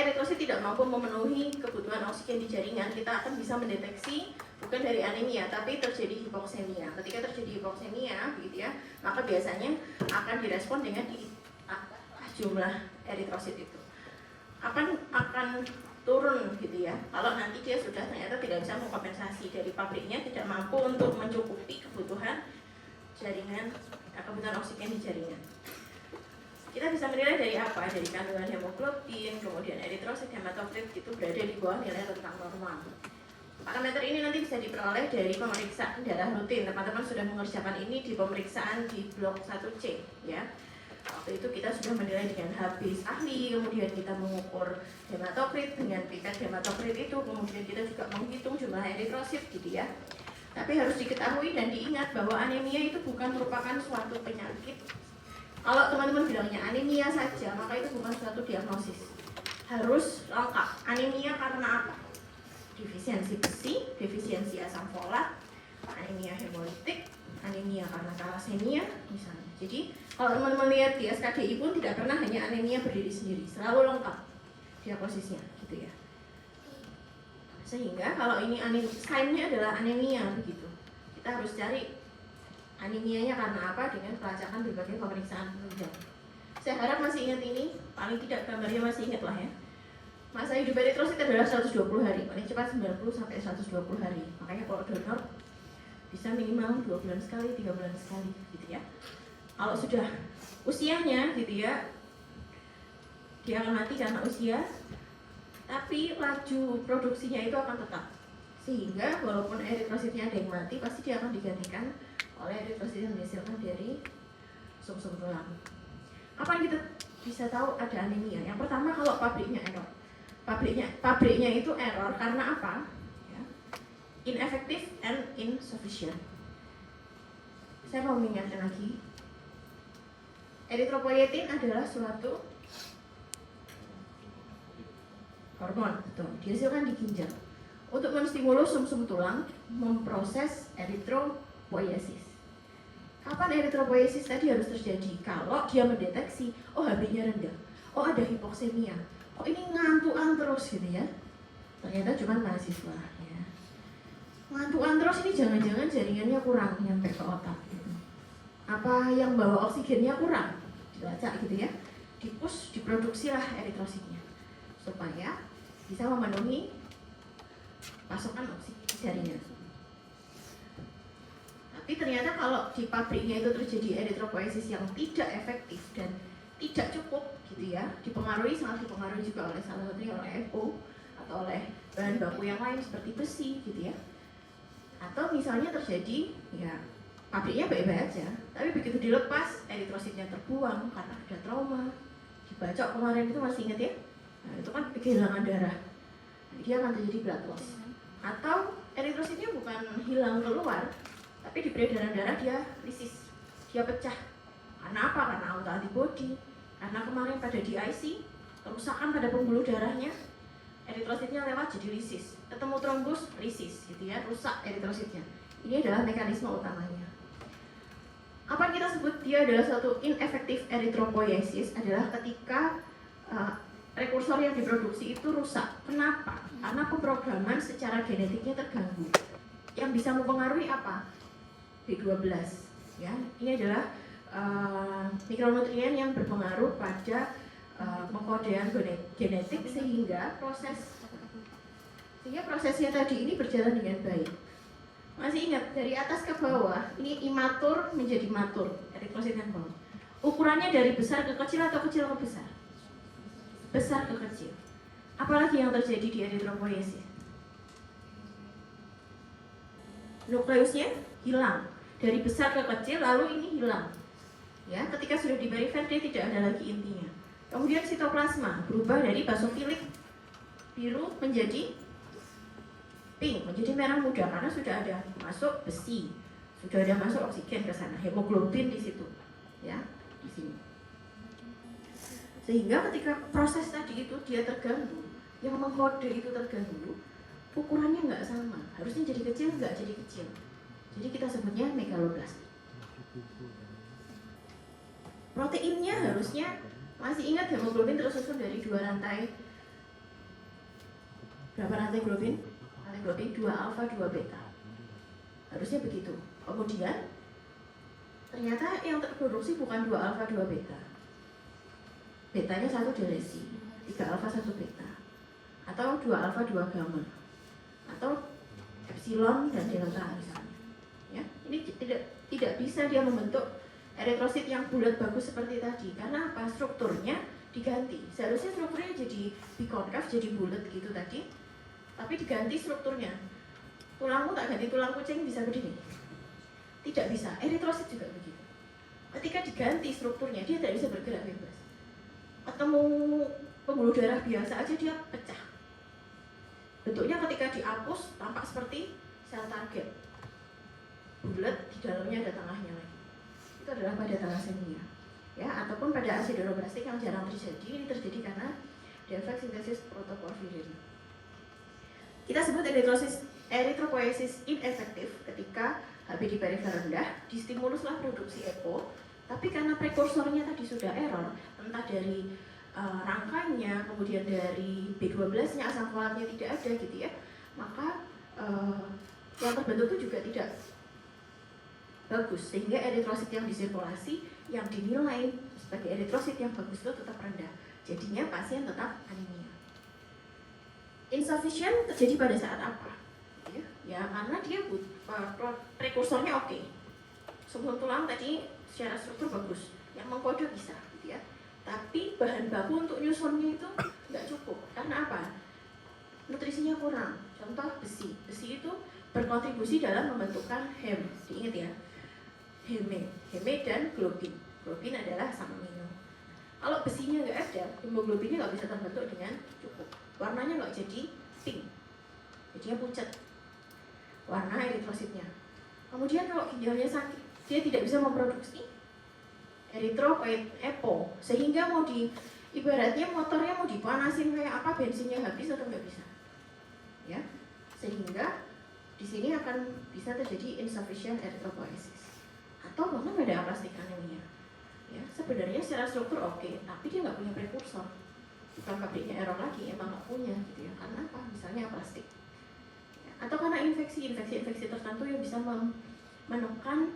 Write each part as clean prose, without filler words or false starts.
eritrosit tidak mampu memenuhi kebutuhan oksigen di jaringan, kita akan bisa mendeteksi bukan dari anemia, tapi terjadi hipoksemia. Ketika terjadi hipoksemia, gitu ya, maka biasanya akan direspon dengan jumlah eritrosit itu akan turun, gitu ya. Kalau nanti dia sudah ternyata tidak bisa mengkompensasi dari pabriknya, tidak mampu untuk mencukupi kebutuhan jaringan, kebutuhan oksigen di jaringan. Kita bisa menilai dari apa? Dari kandungan hemoglobin, kemudian eritrosit, hematokrit itu berada di bawah nilai rentang normal. Parameter ini nanti bisa diperoleh dari pemeriksaan darah rutin. Teman-teman sudah mengerjakan ini di pemeriksaan di blok 1C, ya. Waktu itu kita sudah menilai dengan habis ahli, kemudian kita mengukur hematokrit dengan pipet hematokrit itu, kemudian kita juga menghitung jumlah eritrosit, gitu ya. Tapi harus diketahui dan diingat bahwa anemia itu bukan merupakan suatu penyakit. Kalau teman-teman bilangnya anemia saja, maka itu bukan suatu diagnosis. Harus lengkap. Anemia karena apa? Defisiensi besi, defisiensi asam folat, anemia hemolitik, anemia karena thalassemia, misalnya. Jadi, kalau teman-teman lihat di SKDI pun tidak pernah hanya anemia berdiri sendiri, selalu lengkap diagnosisnya, gitu ya. Sehingga kalau ini sign-nya adalah anemia, begitu. Kita harus cari anemianya karena apa dengan pelacakan berbagai pemeriksaan penunjang. Saya harap masih ingat ini, paling tidak gambarnya masih ingat lah ya. Masa hidup eritrosit adalah 120 hari, paling cepat 90 sampai 120 hari. Makanya kalau donor bisa minimal 2 bulan sekali, 3 bulan sekali, gitu ya. Kalau sudah usianya, gitu ya, dia akan mati karena usia, tapi laju produksinya itu akan tetap. Sehingga walaupun eritrositnya ada yang mati, pasti dia akan digantikan oleh eritrosit yang dihasilkan dari sum-sum tulang. Kapan kita bisa tahu ada anemia? Yang pertama, kalau pabriknya error. Pabriknya itu error karena apa? Ya. Ineffective and insufficient. Saya mau mengingatkan lagi. Eritropoietin adalah suatu hormon, betul. Dihasilkan di ginjal untuk menstimulus sum-sum tulang memproses eritropoiesis. Kapan eritropoiesis tadi harus terjadi? Kalau dia mendeteksi, oh HB-nya rendah, oh ada hipoksemia, oh ini ngantukan terus, gitu ya. Ternyata cuma mahasiswa, ya. Ngantukan terus ini jangan-jangan jaringannya kurang nyampe ke otak, gitu. Apa yang bawa oksigennya kurang? Dilacak, gitu ya. Dipush, diproduksilah eritrositnya supaya bisa memenuhi pasokan oksigen jaringan. Tapi ternyata kalau di pabriknya itu terjadi eritropoiesis yang tidak efektif dan tidak cukup, gitu ya, sangat dipengaruhi juga oleh salah satunya oleh FO atau oleh bahan baku yang lain seperti besi, gitu ya. Atau misalnya terjadi, ya pabriknya baik-baik aja, tapi begitu dilepas eritrositnya terbuang karena ada trauma, dibacok kemarin itu masih ingat ya? Nah, itu kan kehilangan darah, dia akan terjadi blood loss. Atau eritrositnya bukan hilang keluar, tapi di peredaran darah dia lisis, dia pecah. Karena apa? Karena autoantibody, karena kemarin pada DIC, kerusakan pada pembuluh darahnya, eritrositnya lewat jadi lisis, ketemu trombus, lisis, gitu ya, rusak eritrositnya. Ini adalah mekanisme utamanya. Apa yang kita sebut dia adalah suatu ineffective eritropoiesis adalah ketika rekursor yang diproduksi itu rusak. Kenapa? Karena pemrograman secara genetiknya terganggu. Yang bisa mempengaruhi apa? B12, ya. Ini adalah mikronutrien yang berpengaruh pada pengkodean genetik sehingga prosesnya tadi ini berjalan dengan baik. Masih ingat dari atas ke bawah, ini imatur menjadi matur, eritrosit yang bawah. Ukurannya dari besar ke kecil atau kecil ke besar? Besar ke kecil. Apalagi yang terjadi di eritropoiesis? Nukleusnya hilang. Dari besar ke kecil, lalu ini hilang. Ya, ketika sudah diberikan dia tidak ada lagi intinya. Kemudian sitoplasma berubah dari basofilik biru menjadi pink, menjadi merah muda karena sudah ada masuk besi, sudah ada masuk oksigen ke sana, hemoglobin di situ, ya, di sini. Sehingga ketika proses tadi itu dia terganggu, yang mengkode itu terganggu, ukurannya nggak sama, harusnya jadi kecil nggak jadi kecil. Jadi kita sebutnya megaloblastik. Proteinnya harusnya masih ingat hemoglobin tersusun dari 2 rantai Berapa rantai globin? Rantai globin 2 alfa 2 beta. Harusnya begitu. Kemudian ternyata yang terproduksi bukan 2 alfa 2 beta. Betanya 1 delesi, 3 alfa 1 beta. Atau 2 alfa 2 gamma. Atau epsilon dan delta misalnya. Ya, ini tidak bisa dia membentuk eritrosit yang bulat bagus seperti tadi. Karena apa? Strukturnya diganti. Seharusnya strukturnya jadi bikonkaf, jadi bulat gitu tadi. Tapi diganti strukturnya. Tulangmu tak ganti tulang kucing bisa begini? Tidak bisa. Eritrosit juga begitu. Ketika diganti strukturnya, dia tidak bisa bergerak bebas. Ketemu pembuluh darah biasa aja dia pecah. Bentuknya ketika dihapus tampak seperti sel target. Bulat, di dalamnya ada tengahnya lagi. Itu adalah pada thalassemia. Ya, ataupun pada asidoroblastik yang jarang terjadi. Ini terjadi karena defek sintesis protoporfirin. Kita sebut eritropoiesis inefektif ketika Hb di perifer rendah, distimuluslah produksi EPO, tapi karena prekursornya tadi sudah error, entah dari rangkanya, kemudian dari B12-nya, asam folatnya tidak ada gitu ya, maka yang terbentuk itu juga tidak bagus, sehingga eritrosit yang disirkulasi yang dinilai sebagai eritrosit yang bagus itu tetap rendah, jadinya pasien tetap anemia. Insufficient terjadi pada saat apa? Ya karena dia prekursornya oke. Sumsum tulang tadi secara struktur bagus, yang mengkode bisa gitu ya. Tapi bahan baku untuk nyusunnya itu nggak cukup. Karena apa? Nutrisinya kurang. Contoh besi. Besi itu berkontribusi dalam membentukkan hem. Diingat ya. Heme dan globin. Globin adalah asam amino. Kalau besinya nggak ada, hemoglobinnya nggak bisa terbentuk dengan cukup. Warnanya nggak jadi pink, jadinya pucat warna eritrositnya. Kemudian kalau ginjalnya sakit, dia tidak bisa memproduksi eritropoietin EPO, sehingga mau ibaratnya motornya mau dipanasin kayak apa, bensinnya habis atau nggak bisa, ya. Sehingga di sini akan bisa terjadi insufficient erythropoiesis atau bahkan pada aplastic anemia. Ya, sebenarnya secara struktur oke, tapi dia nggak punya prekursor. Bukan pabriknya error lagi, emang nggak punya gitu ya. Karena apa? Misalnya aplastik. Atau karena infeksi tertentu yang bisa menekan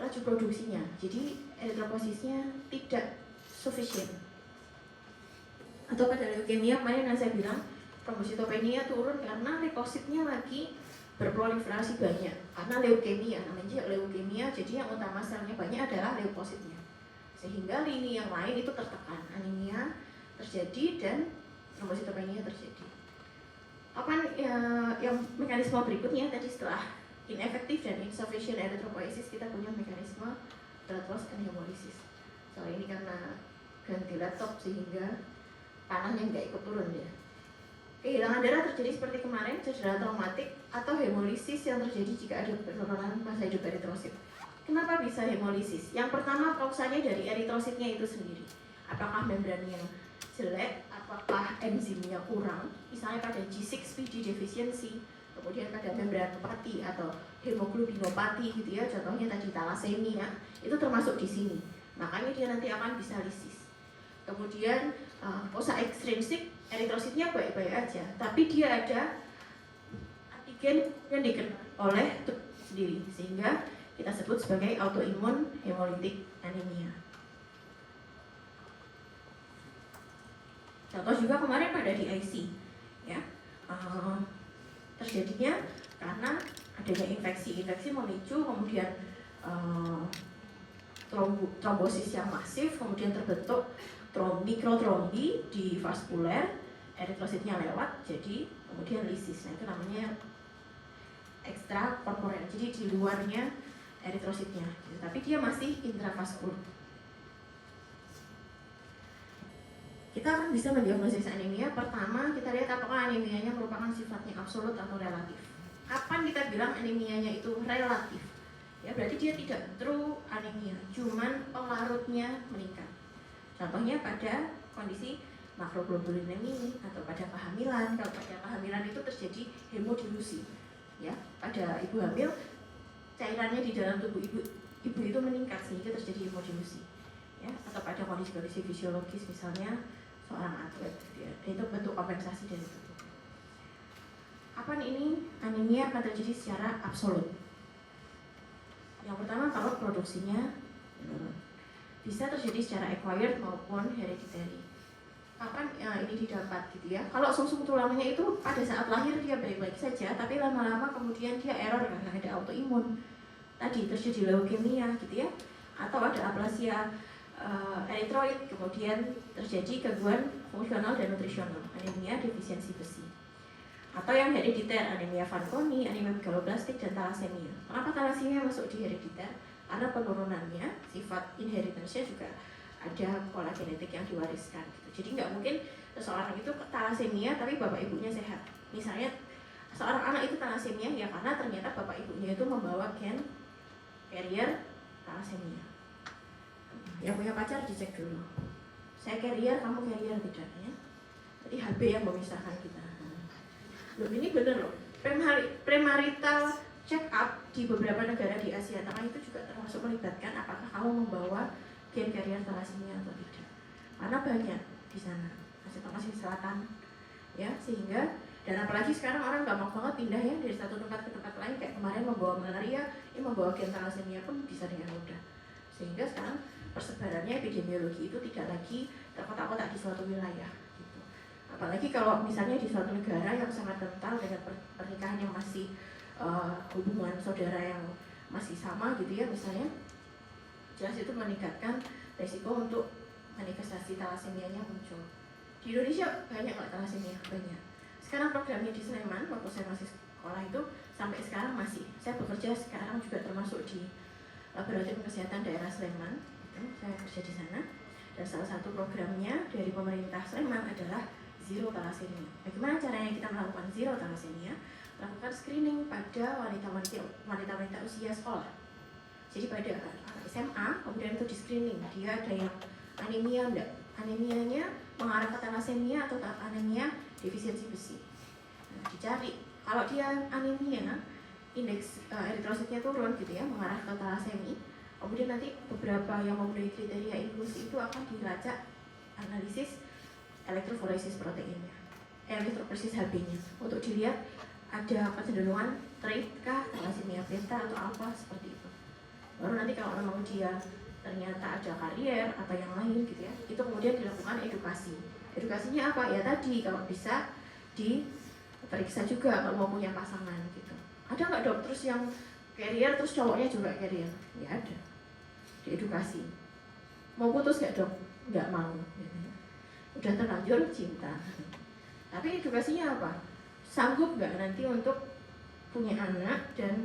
laju produksinya. Jadi eritroposisnya tidak sufficient. Atau pada leukemia kemarin yang saya bilang trombositopenia turun karena leukositnya lagi berproliferasi banyak. Karena leukemia, namanya leukemia, jadi yang utama selnya banyak adalah leukositnya. Sehingga lini yang lain itu tertekan, anemia terjadi dan trombositopenia terjadi. Apa yang mekanisme berikutnya tadi setelah inefektif dan insufficient erythropoiesis kita punya mekanisme blood loss and hemolysis. Soal ini karena ganti laptop sehingga panahnya nggak ikut turun ya. Kehilangan darah terjadi seperti kemarin, cedera traumatik atau hemolysis yang terjadi jika ada penurunan masa hidup eritrosit. Kenapa bisa hemolysis? Yang pertama kausanya dari eritrositnya itu sendiri. Apakah membrannya jelek, apakah enzimnya kurang, misalnya pada G6PD deficiency, kemudian pada membranopati atau hemoglobinopati gitu ya, contohnya tadi thalassemia, itu termasuk di sini. Makanya dia nanti akan bisa lisis. Kemudian fossa ekstrinsik, eritrositnya baik-baik aja, tapi dia ada antigen yang dikenal oleh tubuh sendiri, sehingga kita sebut sebagai autoimun hemolytic anemia. Contoh juga kemarin pada di IC, ya, terjadinya karena adanya infeksi memicu kemudian trombosis yang masif, kemudian terbentuk mikrotrombi di vaskuler, eritrositnya lewat, jadi kemudian lisis. Nah itu namanya ekstrakorporeal, jadi di luarnya eritrositnya, gitu. Tapi dia masih intravaskular. Kita akan bisa mendiagnosis anemia. Pertama, kita lihat apakah anemianya merupakan sifatnya absolut atau relatif. Kapan kita bilang anemianya itu relatif? Ya, berarti dia tidak true anemia, cuman pelarutnya meningkat. Contohnya pada kondisi makroglobulinemi atau pada kehamilan. Kalau pada kehamilan itu terjadi hemodilusi. Ya, pada ibu hamil cairannya di dalam tubuh ibu itu meningkat sehingga terjadi hemodilusi. Ya, atau pada kondisi-kondisi fisiologis misalnya seorang atlet gitu ya, itu bentuk kompensasi dari tubuh. Kapan ini anemia akan terjadi secara absolut? Yang pertama, kalau produksinya menurun. Bisa terjadi secara acquired maupun hereditary. Kapan ini didapat gitu ya? Kalau sumsum tulangnya itu pada saat lahir dia baik-baik saja, tapi lama-lama kemudian dia error karena ada autoimun. Tadi terjadi leukemia gitu ya, atau ada aplasia eritroid, kemudian terjadi gangguan fungsional dan nutrisional, anemia defisiensi besi. Atau yang herediter, anemia Fanconi, anemia megaloblastik, dan thalassemia. Kenapa thalassemia masuk di herediter? Karena penurunannya, sifat inheritance-nya juga ada pola genetik yang diwariskan gitu. Jadi nggak mungkin seseorang itu thalassemia tapi bapak ibunya sehat. Misalnya seorang anak itu thalassemia ya karena ternyata bapak ibunya itu membawa gen carrier thalassemia. Yang punya pacar dicek dulu. Saya carrier, kamu carrier tidak ya? Jadi HB yang memisahkan kita. Loh ini bener loh. Premarital check up di beberapa negara di Asia Tengah itu juga termasuk melibatkan apakah kamu membawa gen carrier thalassemia atau tidak. Karena banyak di sana, Asia Tengah, Asia Selatan, ya sehingga dan apalagi sekarang orang gampang banget pindah ya dari satu tempat ke tempat lain, kayak kemarin membawa malaria, ini membawa gen thalassemia pun bisa dengan mudah. Sehingga sekarang persebarannya epidemiologi itu tidak lagi terkotak-kotak di suatu wilayah. Apalagi kalau misalnya di suatu negara yang sangat kental dengan pernikahan yang masih hubungan saudara yang masih sama gitu ya, misalnya jelas itu meningkatkan resiko untuk manifestasi thalassemia-nya muncul. Di Indonesia banyak nggak thalassemia? Banyak. Sekarang programnya di Sleman, waktu saya masih sekolah itu sampai sekarang masih. Saya bekerja sekarang juga termasuk di Laboratorium Kesehatan Daerah Sleman, gitu. Saya kerja di sana. Dan salah satu programnya dari pemerintah Sleman adalah zero thalassemia. Bagaimana caranya kita melakukan zero thalassemia? Lakukan screening pada wanita-wanita usia sekolah. Jadi pada SMA, kemudian itu di screening. Dia ada yang anemia enggak? Anemianya mengarah ke thalassemia atau anemia defisiensi besi. Nah, dicari. Kalau dia anemia, indeks eritrositnya turun gitu ya, mengarah ke thalassemia. Kemudian nanti beberapa yang memenuhi kriteria inklusi itu akan dilacak analisis elektroforesis proteinnya, elektroforesis HB-nya untuk dilihat ada kecenderungan trait kah, thalassemia beta atau apa seperti itu. Baru nanti kalau memang dia ternyata ada karier atau yang lain gitu ya, itu kemudian dilakukan edukasi. Edukasinya apa? Ya tadi kalau bisa diperiksa juga kalau mau punya pasangan gitu. Ada nggak dokter yang karier terus cowoknya juga karier? Ya ada. Diedukasi. Mau putus nggak dok? Nggak mau. Gitu. Udah terlanjur cinta. Tapi edukasinya apa? Sanggup nggak nanti untuk punya anak dan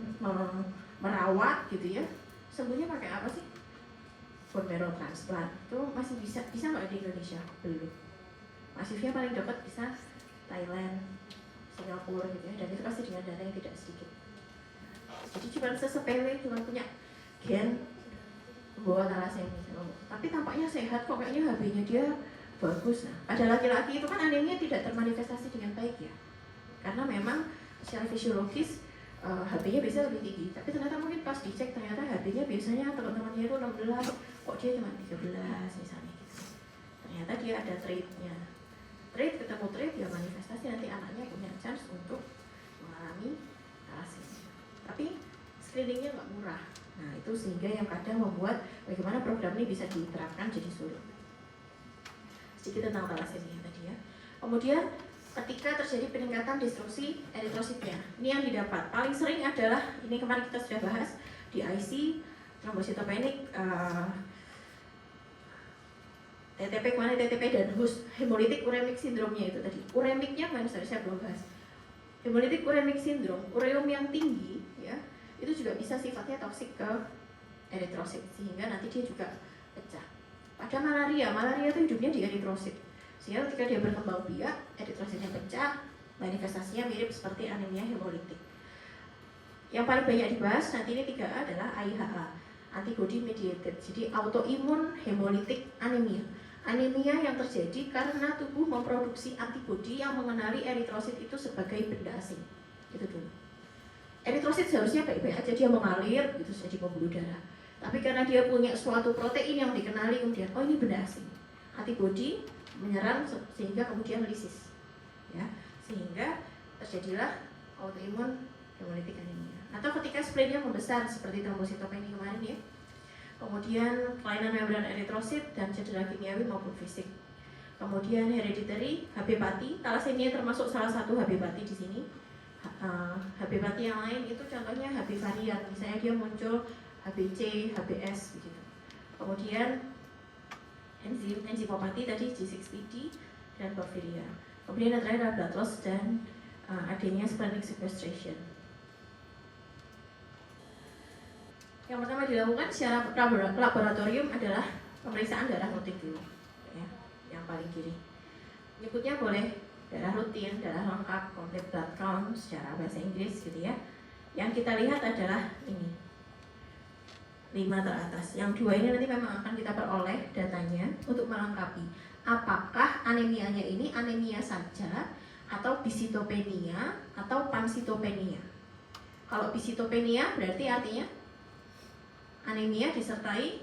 merawat gitu ya? Sembuhnya pakai apa sih? Bone marrow transplant itu masih bisa nggak di Indonesia? Belum. Masifnya paling dekat bisa Thailand, Singapura gitu ya, dan itu pasti dengan dana yang tidak sedikit. Jadi cuma sesepele, cuma punya gen membawa thalassemia, tapi tampaknya sehat kok, kayaknya HB-nya dia bagus. Nah, pada laki-laki itu kan anemia tidak termanifestasi dengan baik ya, karena memang secara fisiologis HB-nya bisa lebih tinggi, tapi ternyata mungkin pas dicek ternyata HB-nya biasanya teman-temannya itu 16, kok dia cuma 13 misalnya gitu. Ternyata dia ada trait-nya. Trait ketemu trait ya manifestasi nanti anaknya punya chance untuk mengalami thalassemia. Tapi screeningnya nggak murah. Nah itu sehingga yang kadang membuat bagaimana program ini bisa diterapkan jadi sulit. Sedikit tentang thalassemia tadi ya. Kemudian ketika terjadi peningkatan destruksi eritrositnya, ini yang didapat paling sering adalah ini kemarin kita sudah bahas di IC, trombositopenik, TTP kemana TTP dan HUS, hemolytic uremic syndrome-nya itu tadi. Uremiknya kemarin saya belum bahas. Hemolytic uremic syndrome, ureum yang tinggi ya, itu juga bisa sifatnya toksik ke eritrosit sehingga nanti dia juga pecah. Pada malaria itu hidupnya di eritrosit. Sehingga ketika dia berkembang biak, eritrositnya pecah, manifestasinya mirip seperti anemia hemolitik. Yang paling banyak dibahas nanti ini 3A adalah AIHA, antibody mediated. Jadi autoimun hemolytic anemia. Anemia yang terjadi karena tubuh memproduksi antibodi yang mengenali eritrosit itu sebagai benda asing. Itu dulu. Eritrosit seharusnya baik-baik aja, dia mengalir gitu saja pembuluh darah. Tapi karena dia punya suatu protein yang dikenali kemudian, oh ini benda asing. Antibodi menyerang sehingga kemudian lisis. Ya, sehingga terjadilah autoimun hemolytic anemia. Atau ketika spleennya membesar seperti trombositopenia kemarin ya. Kemudian kelainan membran eritrosit dan cedera kimiawi maupun fisik. Kemudian hereditary, HB pati, thalassemia termasuk salah satu HB pati di sini. HB pati yang lain itu contohnya HB varian, misalnya dia muncul HBC, HBS begitu. Kemudian enzimopati tadi G6PD dan porfiria. Kemudian yang terakhir adalah blood loss dan adanya splenic sequestration. Yang pertama dilakukan secara laboratorium adalah pemeriksaan darah rutin dulu, ya, yang paling kiri. Nyebutnya boleh darah rutin, darah lengkap, complete blood count secara bahasa Inggris gitu ya. Yang kita lihat adalah ini 5 teratas. Yang 2 ini nanti memang akan kita peroleh datanya untuk melengkapi apakah anemianya ini anemia saja atau bisitopenia atau pansitopenia. Kalau bisitopenia berarti artinya anemia disertai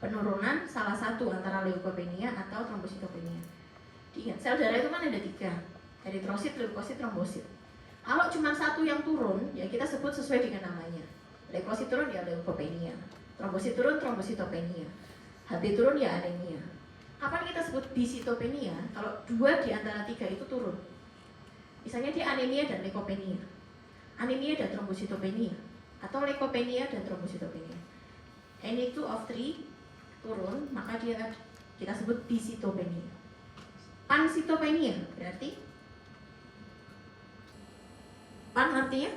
penurunan salah satu antara leukopenia atau trombositopenia. Diingat, sel darah itu kan ada 3, eritrosit, leukosit, trombosit. Kalau cuma satu yang turun, ya kita sebut sesuai dengan namanya. Leukosit turun ya leukopenia, trombosit turun trombositopenia, HB turun ya anemia. Kapan kita sebut bisitopenia? Kalau 2 di antara 3 itu turun. Misalnya dia anemia dan leukopenia, anemia dan trombositopenia, atau leukopenia dan trombositopenia. Any 2 of 3 turun, maka dia kita sebut bisitopenia. Pansitopenia berarti pan artinya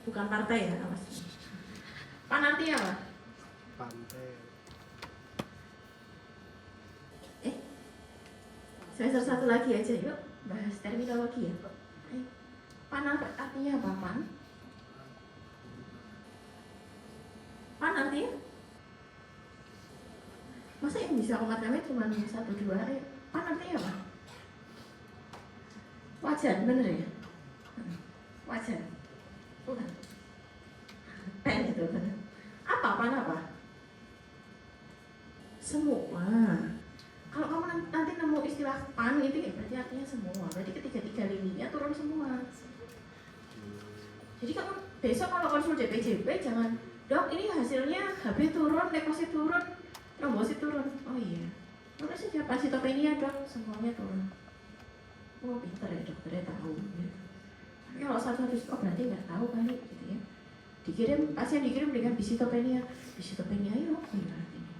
bukan partai ya, awas. Pan artinya apa? Pantai. Semester 1 lagi aja yuk bahas terminologi ya. Pan artinya apa pan? Pan artinya? Masa yang bisa komat kami cuma 1, 2 ayo. Pan artinya apa? Wajan, bener ya? Wajan. Bukan. Pen itu bener. Apa pan apa? Semua. Kalau kamu nanti nemu istilah pan itu ya berarti artinya semua. Berarti ketiga-tiga lininya turun semua. Jadi kamu besok kalau konsul JPJP jangan, dok ini hasilnya HB turun, leukosit turun, trombosit turun. Oh iya, terus saja pansitopenia dok, semuanya turun. Oh pinter ya dokternya tahu. Ya. Tapi kalau satu-satu, oh berarti nggak tahu kali gitu ya. Dikirim, pasien dikirim dengan bisitopenia. Bisitopenia ya apa ya artinya?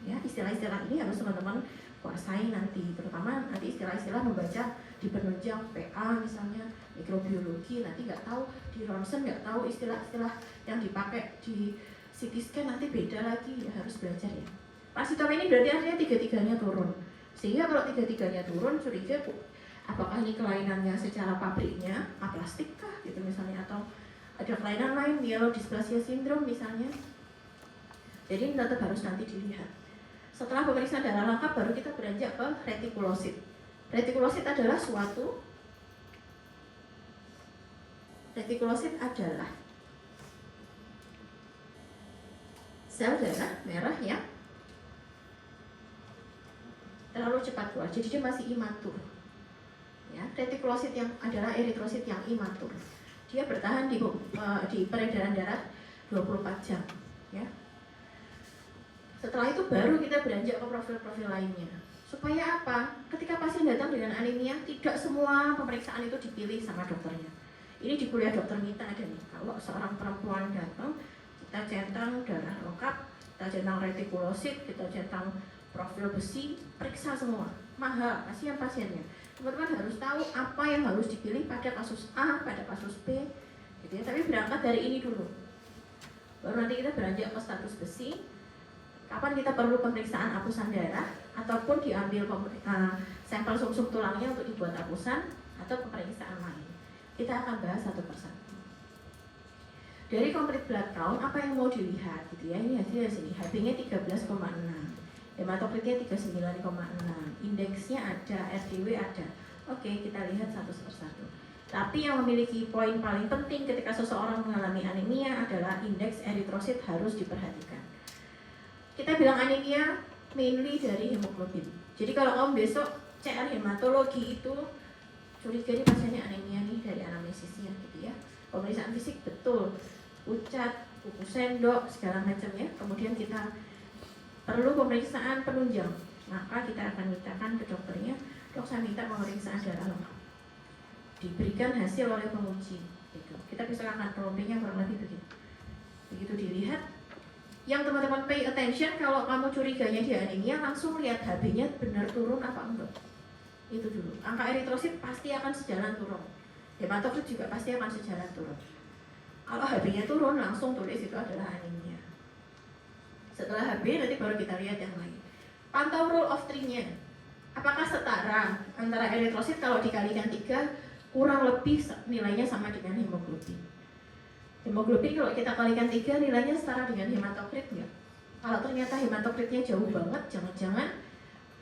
Ya istilah-istilah ini harus teman-teman kuasai nanti, terutama nanti istilah-istilah membaca di penunjang PA misalnya mikrobiologi, nanti nggak tahu di ronsen nggak tahu istilah-istilah yang dipakai di CT scan nanti beda lagi, ya harus belajar ya. Pansitopenia ini berarti artinya tiga-tiganya turun, sehingga kalau tiga-tiganya turun curiga apakah ini kelainannya secara pabriknya, aplastik kah gitu misalnya, atau ada kelainan lain, myelodysplasia syndrome misalnya. Jadi tetap harus nanti dilihat. Setelah pemeriksaan darah lengkap baru kita beranjak ke retikulosit. Retikulosit adalah sel darah merah yang terlalu cepat keluar, jadi dia masih imatur. Ya, retikulosit yang adalah eritrosit yang imatur. Dia bertahan di peredaran darah 24 jam. Ya. Setelah itu baru kita beranjak ke profil-profil lainnya. Supaya apa? Ketika pasien datang dengan anemia, tidak semua pemeriksaan itu dipilih sama dokternya. Ini di kuliah dokter Mita ada nih. Kalau seorang perempuan datang, kita centang darah lengkap, kita centang retikulosit, kita centang profil besi, periksa semua. Mahal, kasihan pasiennya. Teman-teman harus tahu apa yang harus dipilih pada kasus A, pada kasus B, gitu ya. Tapi berangkat dari ini dulu. Baru nanti kita beranjak ke status besi. Kapan kita perlu pemeriksaan apusan darah ataupun diambil sampel sumsum tulangnya untuk dibuat apusan atau pemeriksaan lain. Kita akan bahas satu persatu. Dari complete blood count apa yang mau dilihat gitu ya. Ini hasilnya sini. HB-nya 13,6. Hematokritnya 39,6. Indeksnya ada, RDW ada. Oke, kita lihat satu persatu. Tapi yang memiliki poin paling penting ketika seseorang mengalami anemia adalah indeks eritrosit harus diperhatikan. Kita bilang anemia mainly dari hemoglobin. Jadi kalau kamu besok CR hematologi itu curiga ini pasiennya anemia nih dari anamnesisnya gitu ya. Pemeriksaan fisik betul, pucat, kuku sendok, segala macam ya. Kemudian kita perlu pemeriksaan penunjang, maka kita akan mintakan ke dokternya, dok saya minta pemeriksaan darah lengkap, diberikan hasil oleh penguji gitu. Kita persilakan prompinya kurang lebih begitu. Begitu dilihat, yang teman-teman pay attention, kalau kamu curiganya di anemia, langsung lihat HB-nya benar turun apa enggak. Itu dulu. Angka eritrosit pasti akan sejalan turun. Hematokrit juga pasti akan sejalan turun. Kalau HB-nya turun, langsung tulis itu adalah anemia. Setelah HB, nanti baru kita lihat yang lain. Pantau rule of three-nya. Apakah setara antara eritrosit kalau dikalikan 3, kurang lebih nilainya sama dengan hemoglobin. Hemoglobin kalau kita kalikan 3, nilainya setara dengan hematokrit enggak? Kalau ternyata hematokritnya jauh banget, jangan-jangan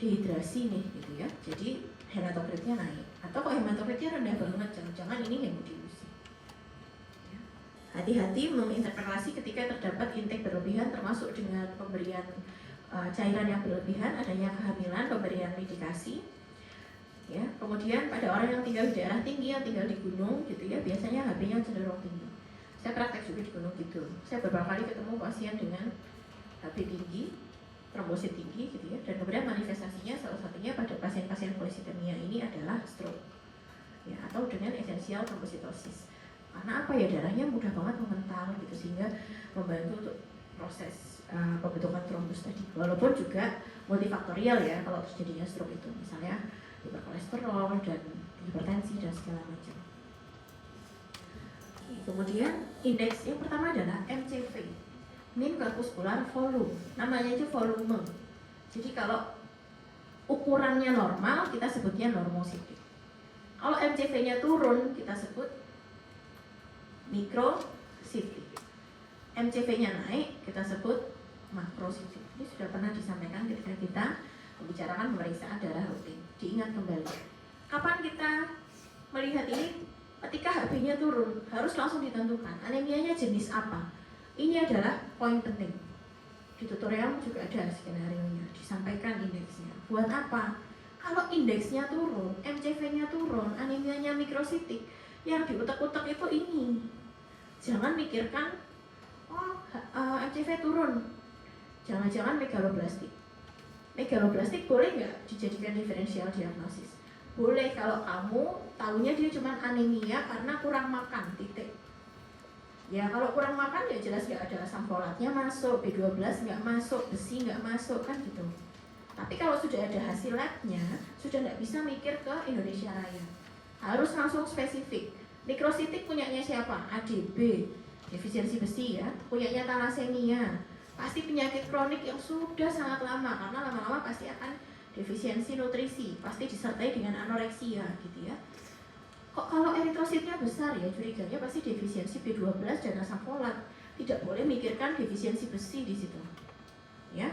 dehidrasi nih gitu ya. Jadi hematokritnya naik. Atau kalau hematokritnya rendah banget, jangan-jangan ini hemodilusi. Ya. Hati-hati menginterpretasi ketika terdapat intake berlebihan, termasuk dengan pemberian cairan yang berlebihan, adanya kehamilan, pemberian medikasi. Ya, kemudian pada orang yang tinggal di daerah tinggi, yang tinggal di gunung gitu ya, biasanya HB-nya cenderung tinggi. Saya praktek juga di gunung gitu. Saya beberapa kali ketemu pasien dengan HB tinggi, trombosit tinggi gitu ya, dan kemudian manifestasinya salah satunya pada pasien-pasien polisitemia ini adalah stroke ya, atau dengan esensial trombositosis. Karena apa ya, darahnya mudah banget mengental gitu, sehingga membantu untuk proses pembentukan trombus tadi. Walaupun juga multifaktorial ya kalau terjadinya stroke itu, misalnya hiperkolesterol dan hipertensi dan segala macam. Kemudian indeks yang pertama adalah MCV, mean corpuscular volume. Namanya itu volume. Jadi kalau ukurannya normal, kita sebutnya normositik. Kalau MCV-nya turun, kita sebut mikrositik. MCV-nya naik, kita sebut makrositik. Ini sudah pernah disampaikan ketika kita membicarakan pemeriksaan darah rutin. Diingat kembali. Kapan kita melihat ini? Ketika HB-nya turun, harus langsung ditentukan anemianya jenis apa. Ini adalah poin penting. Di tutorial juga ada skenario-nya, disampaikan indeksnya. Buat apa? Kalau indeksnya turun, MCV-nya turun, anemianya mikrositik, yang diutek-utek itu ini. Jangan mikirkan, MCV turun, jangan-jangan megaloblastik. Megaloblastik boleh nggak dijadikan diferensial diagnosis? Boleh kalau kamu tahunya dia cuma anemia karena kurang makan, titik. Ya kalau kurang makan ya jelas nggak ada asam folatnya masuk, B12 nggak masuk, besi nggak masuk kan gitu. Tapi kalau sudah ada hasil labnya, sudah nggak bisa mikir ke Indonesia Raya. Harus langsung spesifik. Mikrositik punyanya siapa? ADB, defisiensi besi ya. Punyanya thalassemia. Pasti penyakit kronik yang sudah sangat lama, karena lama-lama pasti akan defisiensi nutrisi, pasti disertai dengan anoreksia gitu ya. Kok kalau eritrositnya besar ya, curiganya pasti defisiensi B12 dan asam folat. Tidak boleh mikirkan defisiensi besi di situ. Ya.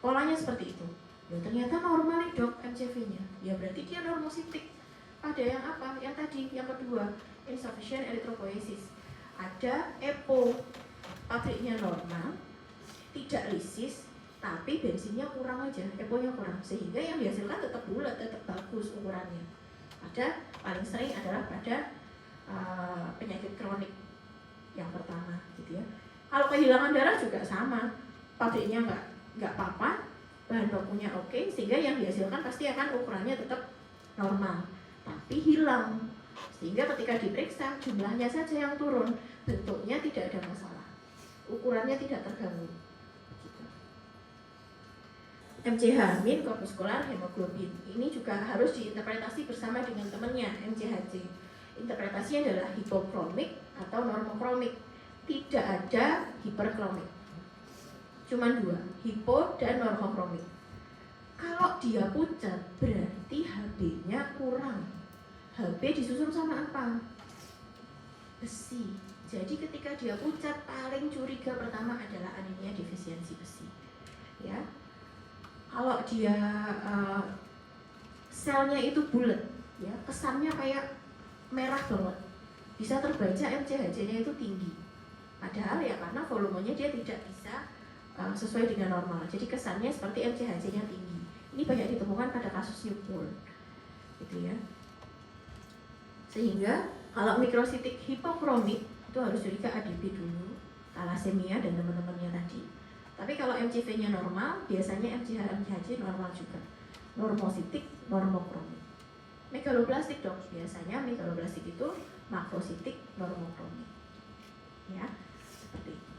Polanya seperti itu. Ya ternyata normal nih dok MCV-nya. Ya berarti dia normositik. Ada yang apa? Yang tadi, yang kedua, insufficient erythropoiesis. Ada EPO, pabriknya normal, tidak lisis, tapi bensinnya kurang aja, EPO-nya kurang, sehingga yang dihasilkan tetap bulat, tetap bagus ukurannya. Ada paling sering adalah pada penyakit kronik yang pertama, gitu ya. Kalau kehilangan darah juga sama, pabriknya nggak apa-apa, bahan bakunya oke, sehingga yang dihasilkan pasti akan ukurannya tetap normal, tapi hilang, sehingga ketika diperiksa jumlahnya saja yang turun, bentuknya tidak ada masalah, ukurannya tidak terganggu. MCH, mean corpuscular hemoglobin. Ini juga harus diinterpretasi bersama dengan temannya, MCHC. Interpretasinya adalah hipokromik atau normokromik. Tidak ada hiperkromik. Cuma dua, hipo dan normokromik. Kalau dia pucat, berarti HB-nya kurang. HB disusun sama apa? Besi. Jadi ketika dia pucat, paling curiga pertama adalah anemia defisiensi besi. Ya. Kalau dia selnya itu bulat, ya kesannya kayak merah banget, bisa terbaca MCHC-nya itu tinggi. Padahal ya karena volumenya dia tidak bisa sesuai dengan normal, jadi kesannya seperti MCHC-nya tinggi. Ini banyak ditemukan pada kasus newborn, gitu ya. Sehingga kalau mikrositik hipokromik itu harus curiga ADP dulu, thalassemia dan teman-temannya tadi. Tapi kalau MCV-nya normal, biasanya MCH normal juga. Normositik, normokromik. Megaloblastik dok, biasanya megaloblastik itu makrositik, normokromik. Ya, seperti itu.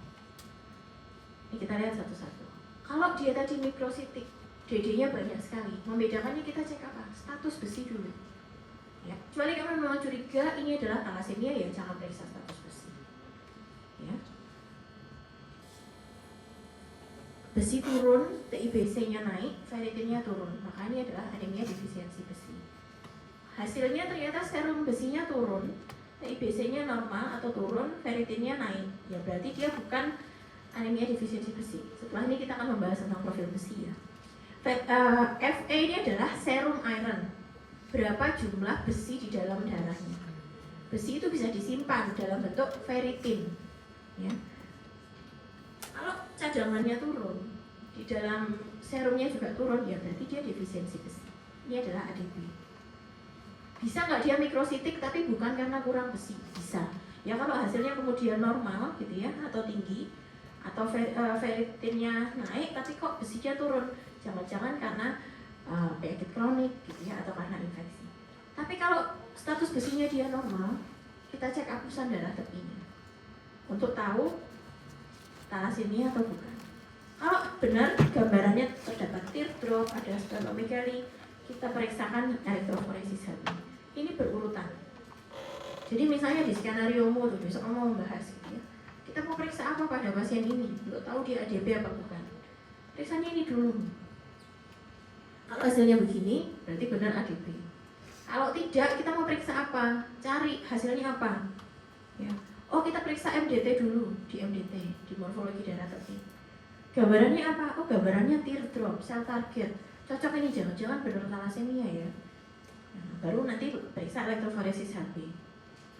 Ini kita lihat satu-satu. Kalau dia tadi mikrositik, DD-nya banyak sekali. Membedakannya kita cek apa? Status besi dulu. Ya, kecuali kamu memang curiga ini adalah thalassemia, ya jangan periksa status besi. Ya. Besi turun, TIBC-nya naik, ferritinnya turun. Maka ini adalah anemia defisiensi besi. Hasilnya ternyata serum besinya turun, TIBC-nya normal atau turun, ferritinnya naik. Ya berarti dia bukan anemia defisiensi besi. Setelah ini kita akan membahas tentang profil besi ya. FA ini adalah serum iron. Berapa jumlah besi di dalam darahnya. Besi itu bisa disimpan dalam bentuk ferritin. Ya. Kalau cadangannya turun, di dalam serumnya juga turun, ya berarti dia defisiensi besi. Ini adalah ADP. Bisa nggak dia mikrositik tapi bukan karena kurang besi? Bisa. Ya kalau hasilnya kemudian normal gitu ya, atau tinggi, atau ferritinnya naik tapi kok besinya turun, jangan-jangan karena penyakit kronik gitu ya, atau karena infeksi. Tapi kalau status besinya dia normal, kita cek apusan darah tepinya untuk tahu thalassemia atau bukan. Kalau benar gambarannya terdapat teardrop, ada splenomegaly, kita periksakan elektroforesis HB. Ini berurutan. Jadi misalnya di skenario-mu tuh besok mau membahas gitu ya, kita mau periksa apa pada pasien ini untuk tahu dia ADP apa bukan. Periksanya ini dulu. Kalau hasilnya begini, berarti benar ADP. Kalau tidak, kita mau periksa apa? Cari hasilnya apa? Ya. Oh, kita periksa MDT dulu, di MDT, di morfologi darah tepi. Gambarannya apa? Oh, gambarannya teardrop, sel target. Cocok ini, jangan-jangan benar thalassemia ya. Nah, baru nanti periksa elektroforesis HB.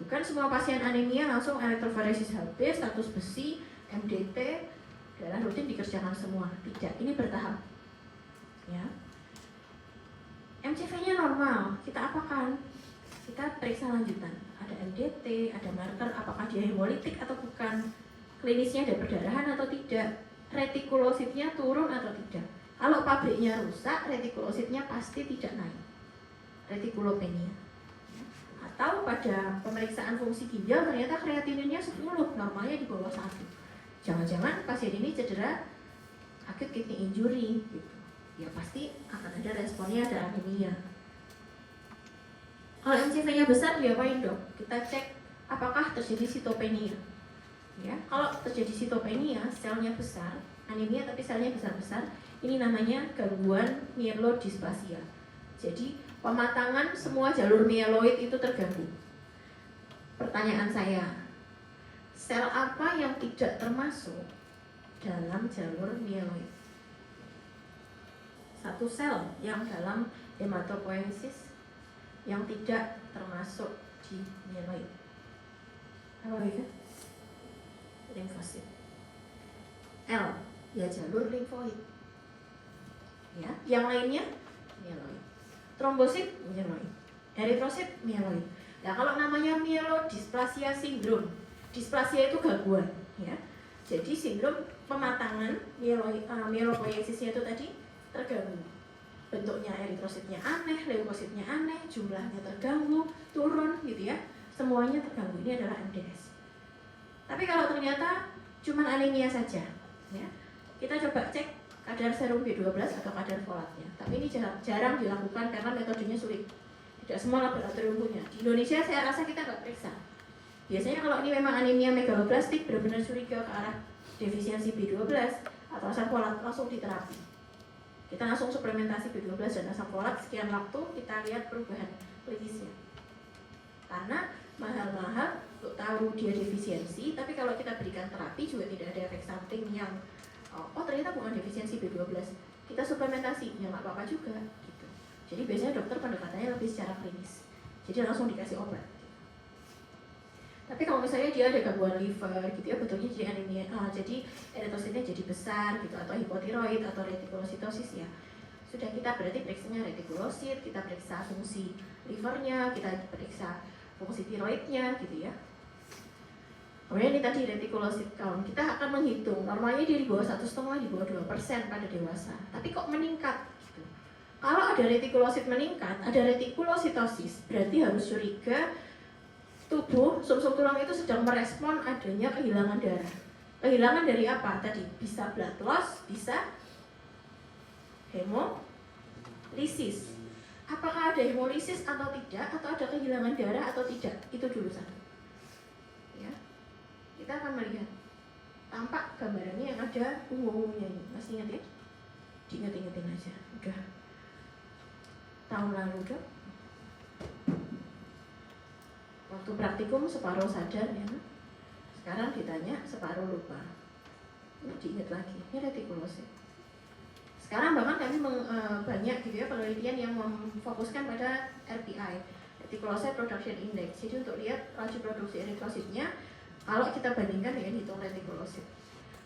Bukan semua pasien anemia langsung elektroforesis HB, status besi, MDT, darah rutin dikerjakan semua. Tidak, ini bertahap. Ya. MCV-nya normal, kita apakan? Kita periksa lanjutan. Ada MDT, ada marker, apakah dia hemolitik atau bukan? Klinisnya ada perdarahan atau tidak? Retikulositnya turun atau tidak? Kalau pabriknya rusak, retikulositnya pasti tidak naik. Retikulopenia. Atau pada pemeriksaan fungsi ginjal ternyata kreatininnya 10, normalnya di bawah 1. Jangan-jangan pasien ini cedera acute kidney injury gitu. Ya pasti akan ada responnya, ada anemia. Kalau MCV-nya besar diapain dok? Kita cek apakah terjadi sitopenia. Ya, kalau terjadi sitopenia, selnya besar, anemia tapi selnya besar-besar, ini namanya gangguan myelodysplasia. Jadi pematangan semua jalur mieloid itu terganggu. Pertanyaan saya, sel apa yang tidak termasuk dalam jalur mieloid? Satu sel yang dalam hematopoiesis yang tidak termasuk di mieloid. Apa itu? Limfosit. L, ya jalur limfoid. Ya, yang lainnya mieloid. Trombosit mieloid. Eritrosit mieloid. Nah, kalau namanya myelodysplasia sindrom, displasia itu gangguan, ya. Jadi sindrom pematangan mielopoiesisnya itu tadi terganggu. Bentuknya eritrositnya aneh, leukositnya aneh, jumlahnya terganggu, turun gitu ya. Semuanya terganggu. Ini adalah MDS. Tapi kalau ternyata cuma anemia saja, ya, kita coba cek kadar serum B12 atau kadar folatnya. Tapi ini jarang dilakukan karena metodenya sulit. Tidak semua laboratorium punya. Di Indonesia saya rasa kita nggak periksa. Biasanya kalau ini memang anemia megaloblastik, benar-benar curiga ke arah defisiensi B12 atau asam folat, langsung diterapi. Kita langsung suplementasi B12 dan asam folat, sekian waktu kita lihat perubahan klinisnya. Karena mahal-mahal untuk tahu dia defisiensi, tapi kalau kita berikan terapi juga tidak ada efek samping yang ternyata bukan defisiensi B12, kita suplementasi, ya nggak apa-apa juga gitu. Jadi biasanya dokter pendekatannya lebih secara klinis, jadi langsung dikasih obat. Tapi kalau misalnya dia ada gangguan liver gitu ya, betulnya jadi anemia, jadi eritrositnya jadi besar gitu, atau hipotiroid atau retikulositosis, ya sudah kita berarti periksanya retikulosit, kita periksa fungsi livernya, kita periksa fungsi tiroidnya gitu ya. Kemudian ini tadi reticulocyte count, kita akan menghitung normalnya dia di bawah 1,5, di bawah 2% pada dewasa. Tapi kok meningkat? Gitu. Kalau ada retikulosit meningkat, ada retikulositosis, berarti harus curiga tubuh sumsum tulang itu sedang merespon adanya kehilangan darah. Kehilangan dari apa? Tadi bisa blood loss, bisa hemolisis. Apakah ada hemolisis atau tidak, atau ada kehilangan darah atau tidak? Itu dulu satu. Ya. Kita akan melihat tampak gambarannya yang ada ungu-ungunya ini. Masih ingat ya? Diingat-ingatin aja. Udah tahun lalu dong. Waktu praktikum separuh sadar ya. Sekarang ditanya separuh lupa. Ini diingat lagi. Ini retikulosit. Sekarang bahkan kami banyak gitu ya penelitian yang memfokuskan pada RPI, Reticulocyte Production Index. Jadi untuk lihat laju produksi eritrositnya kalau kita bandingkan dengan hitung retikulosit.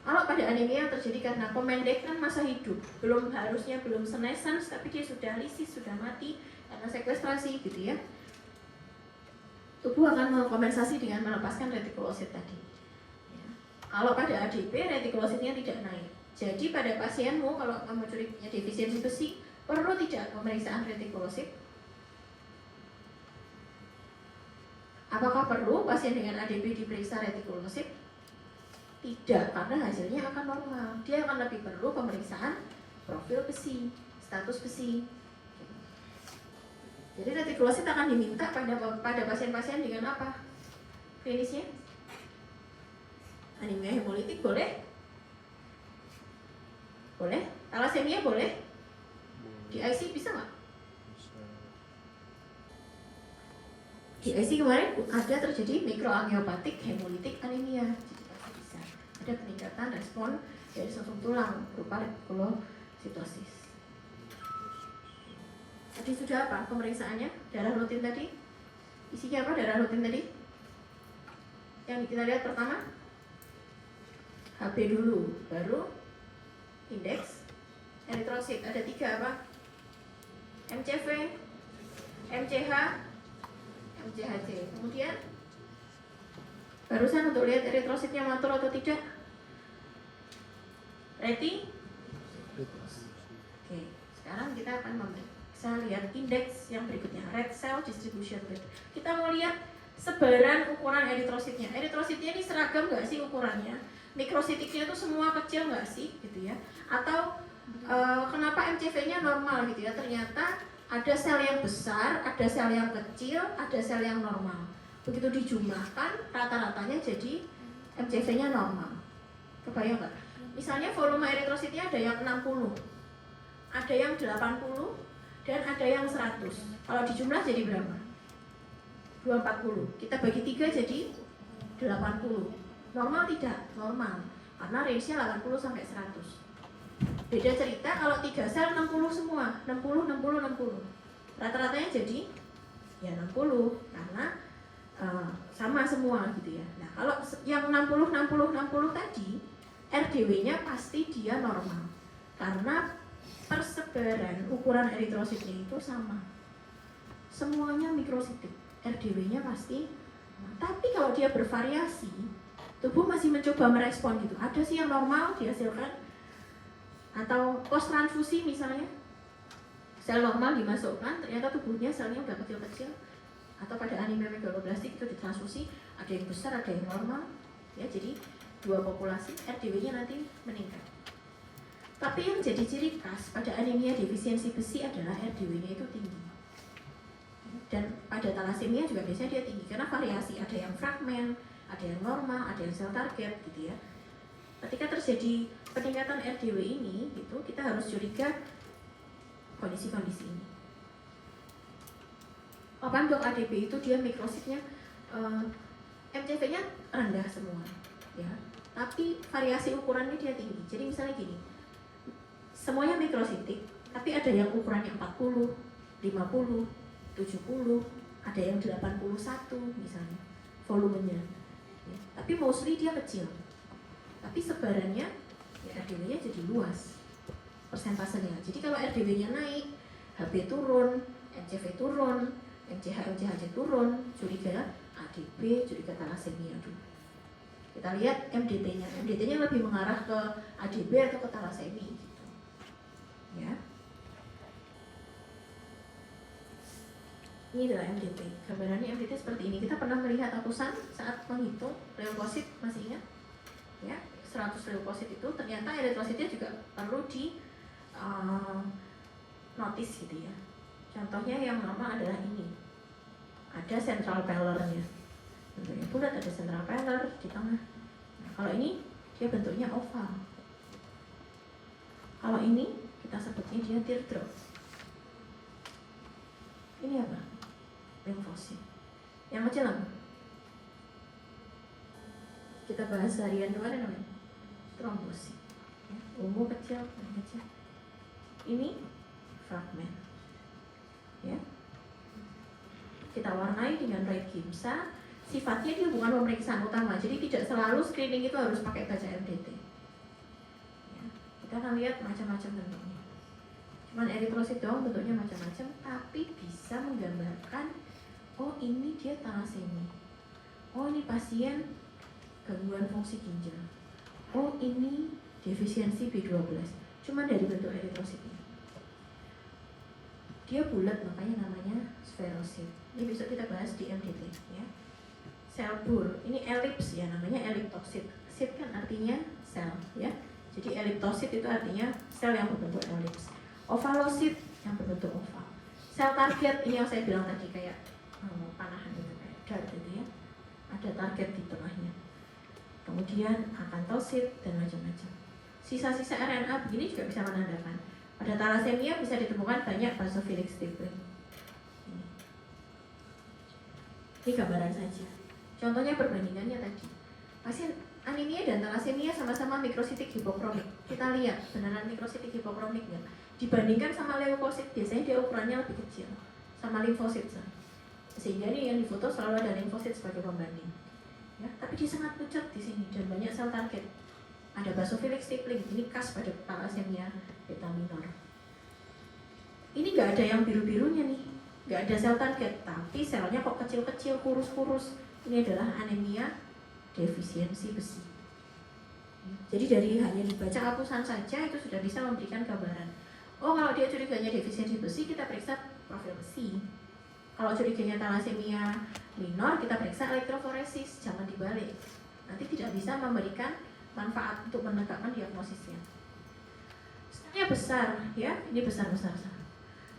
Kalau pada anemia yang terjadi karena pemendekan masa hidup, harusnya belum senescence, tapi dia sudah lisis, sudah mati karena sekwestrasi gitu ya. Tubuh akan mengkompensasi dengan melepaskan retikulosit tadi. Ya. Kalau pada ADP retikulositnya tidak naik. Jadi pada pasienmu kalau kamu curiga defisiensi besi, perlu tidak pemeriksaan retikulosit? Apakah perlu pasien dengan ADP diperiksa retikulosit? Tidak, karena hasilnya akan normal. Dia akan lebih perlu pemeriksaan profil besi, status besi. Jadi retikulosit akan diminta pada pasien-pasien dengan apa? Klinisnya? Anemia hemolitik boleh? Boleh? Thalassemia boleh? Di IC bisa nggak? Di IC kemarin ada terjadi mikroangiopatik hemolitik anemia. Jadi pasti bisa. Ada peningkatan respon dari sumsum tulang berupa retikulositosis. Tadi sudah apa pemeriksaannya? Darah rutin tadi? Isinya apa darah rutin tadi? Yang kita lihat pertama HB dulu, baru indeks eritrosit. Ada 3 apa? MCV, MCH, MCHC. Kemudian barusan untuk lihat eritrositnya matur atau tidak. Ready? Oke, sekarang kita akan bisa lihat indeks yang berikutnya, red cell distribution rate. Kita mau lihat sebaran ukuran eritrositnya. Eritrositnya ini seragam nggak sih ukurannya? Mikrositiknya itu semua kecil nggak sih, gitu ya? Atau kenapa MCV-nya normal gitu ya? Ternyata ada sel yang besar, ada sel yang kecil, ada sel yang normal. Begitu dijumlahkan, rata-ratanya jadi MCV-nya normal. Kebayang nggak? Misalnya volume eritrositnya ada yang 60, ada yang 80, dan ada yang 100. Kalau dijumlah jadi berapa? 240. Kita bagi 3 jadi 80. Normal tidak? Normal. Karena range-nya 80 sampai 100. Beda cerita kalau 3 sel 60 semua, 60, 60, 60. Rata-ratanya jadi ya 60 karena sama semua gitu ya. Nah, kalau yang 60, 60, 60 tadi RDW-nya pasti dia normal. Karena persebaran ukuran eritrositnya itu sama. Semuanya mikrositik. RDW-nya pasti. Tapi kalau dia bervariasi, tubuh masih mencoba merespon gitu. Ada sih yang normal dihasilkan, atau post transfusi misalnya, sel normal dimasukkan, ternyata tubuhnya selnya udah kecil-kecil, atau pada anemia megaloblastik itu ditransfusi, ada yang besar, ada yang normal, ya. Jadi dua populasi RDW-nya nanti meningkat. Tapi yang jadi ciri khas pada anemia defisiensi besi adalah RDW-nya itu tinggi. Dan pada thalassemia juga biasanya dia tinggi karena variasi, ada yang fragmen, ada yang normal, ada yang sel target gitu ya. Ketika terjadi peningkatan RDW ini gitu, kita harus curiga kondisi-kondisi ini. Apa untuk ADP itu dia mikrositnya MCV-nya rendah semua ya. Tapi variasi ukurannya dia tinggi. Jadi misalnya gini, semuanya mikrositik, tapi ada yang ukurannya 40, 50, 70, ada yang 81 misalnya volumenya ya. Tapi mostly dia kecil, tapi sebarannya ya RDW-nya jadi luas persentasenya. Jadi kalau RDW-nya naik, HB turun, MCV turun, MCH turun, curiga ADB, curiga thalassemia dulu. Kita lihat MDT-nya. MDT-nya lebih mengarah ke ADB atau ke thalassemia gitu. Ya. Ini adalah MDT. Gambarannya MDT seperti ini. Kita pernah melihat ratusan saat menghitung leukosit, masih ingat? Ya, 100 leukosit itu ternyata eritrositnya juga perlu di notice gitu ya. Contohnya yang lama adalah ini. Ada central pellernya. Bentuknya bulat, ada central peller di tengah. Nah, kalau ini dia bentuknya oval. Kalau ini kita sebutnya dia teardrop. Ini apa? Limfosit. Yang kecil apa? Kita bahas harian kemarin namanya trombosit. Ya, ungu kecil, kecil. Ini fragmen. Ya. Kita warnai dengan red gimsa. Sifatnya dia bukan pemeriksaan utama, jadi tidak selalu screening itu harus pakai baca MDT. Ya. Kita akan lihat macam-macam bentuknya. Cuman eritrosit doang bentuknya macam-macam, tapi bisa menggambarkan, oh ini dia thalassemia, oh ini pasien gangguan fungsi ginjal, oh ini defisiensi B12. Cuma dari bentuk eritrositnya. Dia bulat, makanya namanya spherosit. Ini besok kita bahas di MDT ya. Sel bur, ini elips ya, namanya eliptosit. Sit kan artinya sel ya. Jadi eliptosit itu artinya sel yang berbentuk elips. Ovalosit yang berbentuk oval. Sel target ini yang saya bilang tadi kayak panahan itu, kayak dart gitu ya. Ada target di tengahnya. Kemudian akantosit dan macam-macam. Sisa-sisa RNA begini juga bisa menandakan. Pada thalassemia bisa ditemukan banyak basophilic stippling. Ini gambaran saja. Contohnya perbandingannya tadi. Pasien anemia dan thalassemia sama-sama mikrositik hipokromik. Kita lihat beneran mikrositik hipokromik nggak? Dibandingkan sama leukosit, biasanya dia ukurannya lebih kecil. Sama limfosit. Sehingga ini yang difoto selalu ada limfosit sebagai pembanding. Ya, tapi dia sangat pucat di sini dan banyak sel target. Ada basophilic stippling, ini khas pada thalassemia beta minor. Ini nggak ada yang biru-birunya nih, nggak ada sel target, tapi selnya kok kecil-kecil, kurus-kurus. Ini adalah anemia defisiensi besi. Jadi dari hanya dibaca hapusan saja itu sudah bisa memberikan gambaran. Oh, kalau dia curiganya defisiensi besi, kita periksa profil besi. Kalau curiganya thalassemia minor, kita periksa elektroforesis, jangan dibalik. Nanti tidak bisa memberikan manfaat untuk menegakkan diagnosisnya. Stelnya besar, ya, ini besar-besar.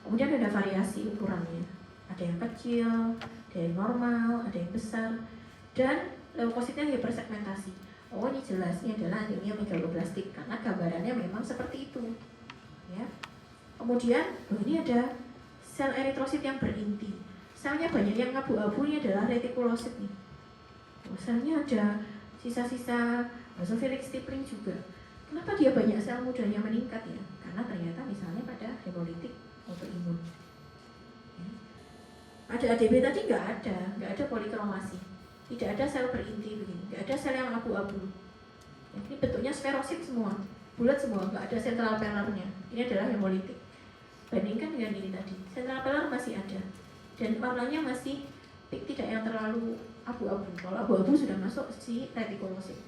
Kemudian ada variasi ukurannya. Ada yang kecil, ada yang normal, ada yang besar, dan leukositnya hipersegmentasi. Oh, ini jelas, ini adalah anemia megaloblastik karena gambarannya memang seperti itu. Ya. Kemudian, ini ada sel eritrosit yang berinti. Selnya banyak yang abu-abu, ini adalah retikulosit nih. Oh, selnya ada sisa-sisa basophilic stippling juga. Kenapa dia banyak sel mudanya meningkat ya? Karena ternyata misalnya pada hemolitik autoimun. Ya. Pada ADB tadi nggak ada polikromasi. Tidak ada sel berinti begini, nggak ada sel yang abu-abu. Ya, ini bentuknya sferosit semua, bulat semua, nggak ada central pellernya. Ini adalah hemolitik. Bandingkan dengan ini tadi, central peller masih ada, dan warnanya masih tidak yang terlalu abu-abu. Kalau abu-abu sudah masuk si retikulosit.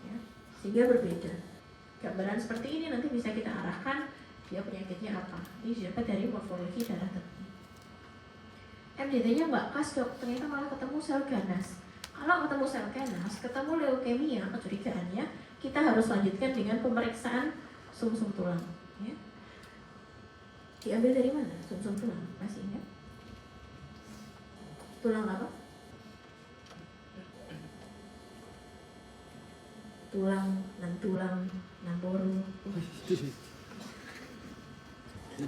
Ya, sehingga berbeda. Gambaran seperti ini nanti bisa kita arahkan dia penyakitnya apa. Ini didapat dari morfologi darah tepi. MDT-nya nggak khas dok, ternyata malah ketemu sel ganas. Kalau ketemu sel ganas, ketemu leukemia, kecurigaannya, kita harus lanjutkan dengan pemeriksaan sumsum tulang. Ya. Diambil dari mana? Sumsum tulang, masih ingat? Tulang apa? Tulang namboru.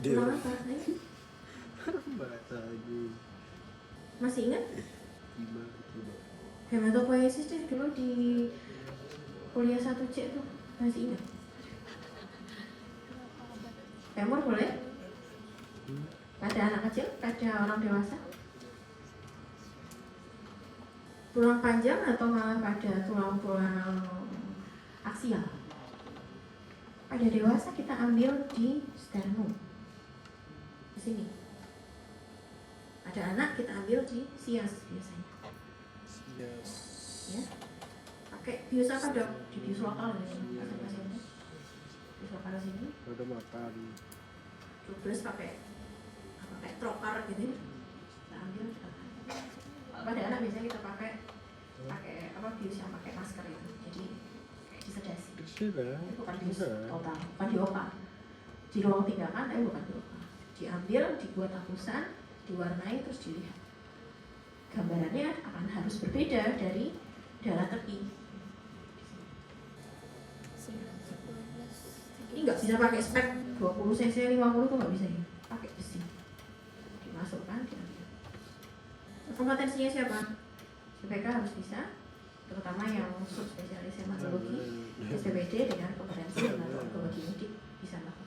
Tulang apa? Masih ingat? Hematopoiesis deh dulu di kuliah 1C tuh, masih ingat? Femur boleh? Pada anak kecil, pada orang dewasa? Tulang panjang atau malah pada tulang-tulang aksial? Pada dewasa kita ambil di sternum. Di sini. pada anak kita ambil di SIAS biasanya. Yes. Ya. Pakai bius apa dok? Di bius lokal ya. Pasien-pasiennya. Bius lokal sini. Udah makan. Terus pakai apa kayak trokar gitu. Kita ambil kita pakai. Kalau pada anak biasanya kita pakai apa bius yang pakai masker itu. Jadi kayak disedasi. Sudah. Itu bukan bius total, bukan di OPA. Di ruang tindakan tapi bukan di OPA. Diambil, dibuat lapisan, diwarnai terus dilihat. Gambarannya akan harus berbeda dari darah tepi. Ini nggak bisa pakai spek 20 cc 50 tuh nggak bisa ya, pakai besi. Dimasukkan, diambil. Kompetensinya siapa? CPK harus bisa, terutama yang subspesialis hematologi, SPPD dengan kompetensi hematologi medik bisa melakukan.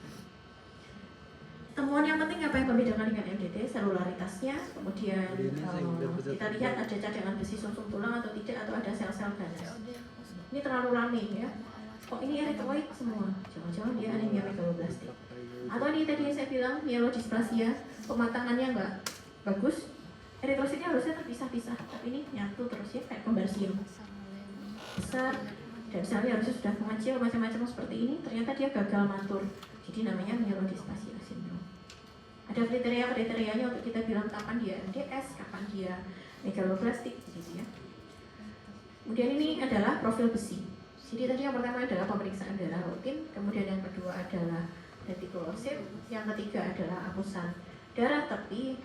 Temuan yang penting apa yang membedakan dengan MDT, selularitasnya, kemudian kita lihat ada cadangan besi sumsum tulang atau tidak, atau ada sel-sel ganas. Ini terlalu rame ya. Kok ini eritroid semua? Jangan-jangan dia anemia megaloblastik. Atau ini tadi yang saya bilang myelodysplasia, pematangannya nggak bagus. Eritrositnya harusnya terpisah-pisah, tapi ini nyatu terus ya kayak kembar siam. Besar dan selnya harusnya sudah mengecil macam-macam seperti ini. Ternyata dia gagal matur. Jadi namanya myelodysplasia syndrome. Ada kriteria-kriterianya untuk kita bilang kapan dia MDS, kapan dia megaloblastik gitu ya. Kemudian ini adalah profil besi. Jadi tadi yang pertama adalah pemeriksaan darah rutin, kemudian yang kedua adalah retikulosit, yang ketiga adalah apusan darah tepi,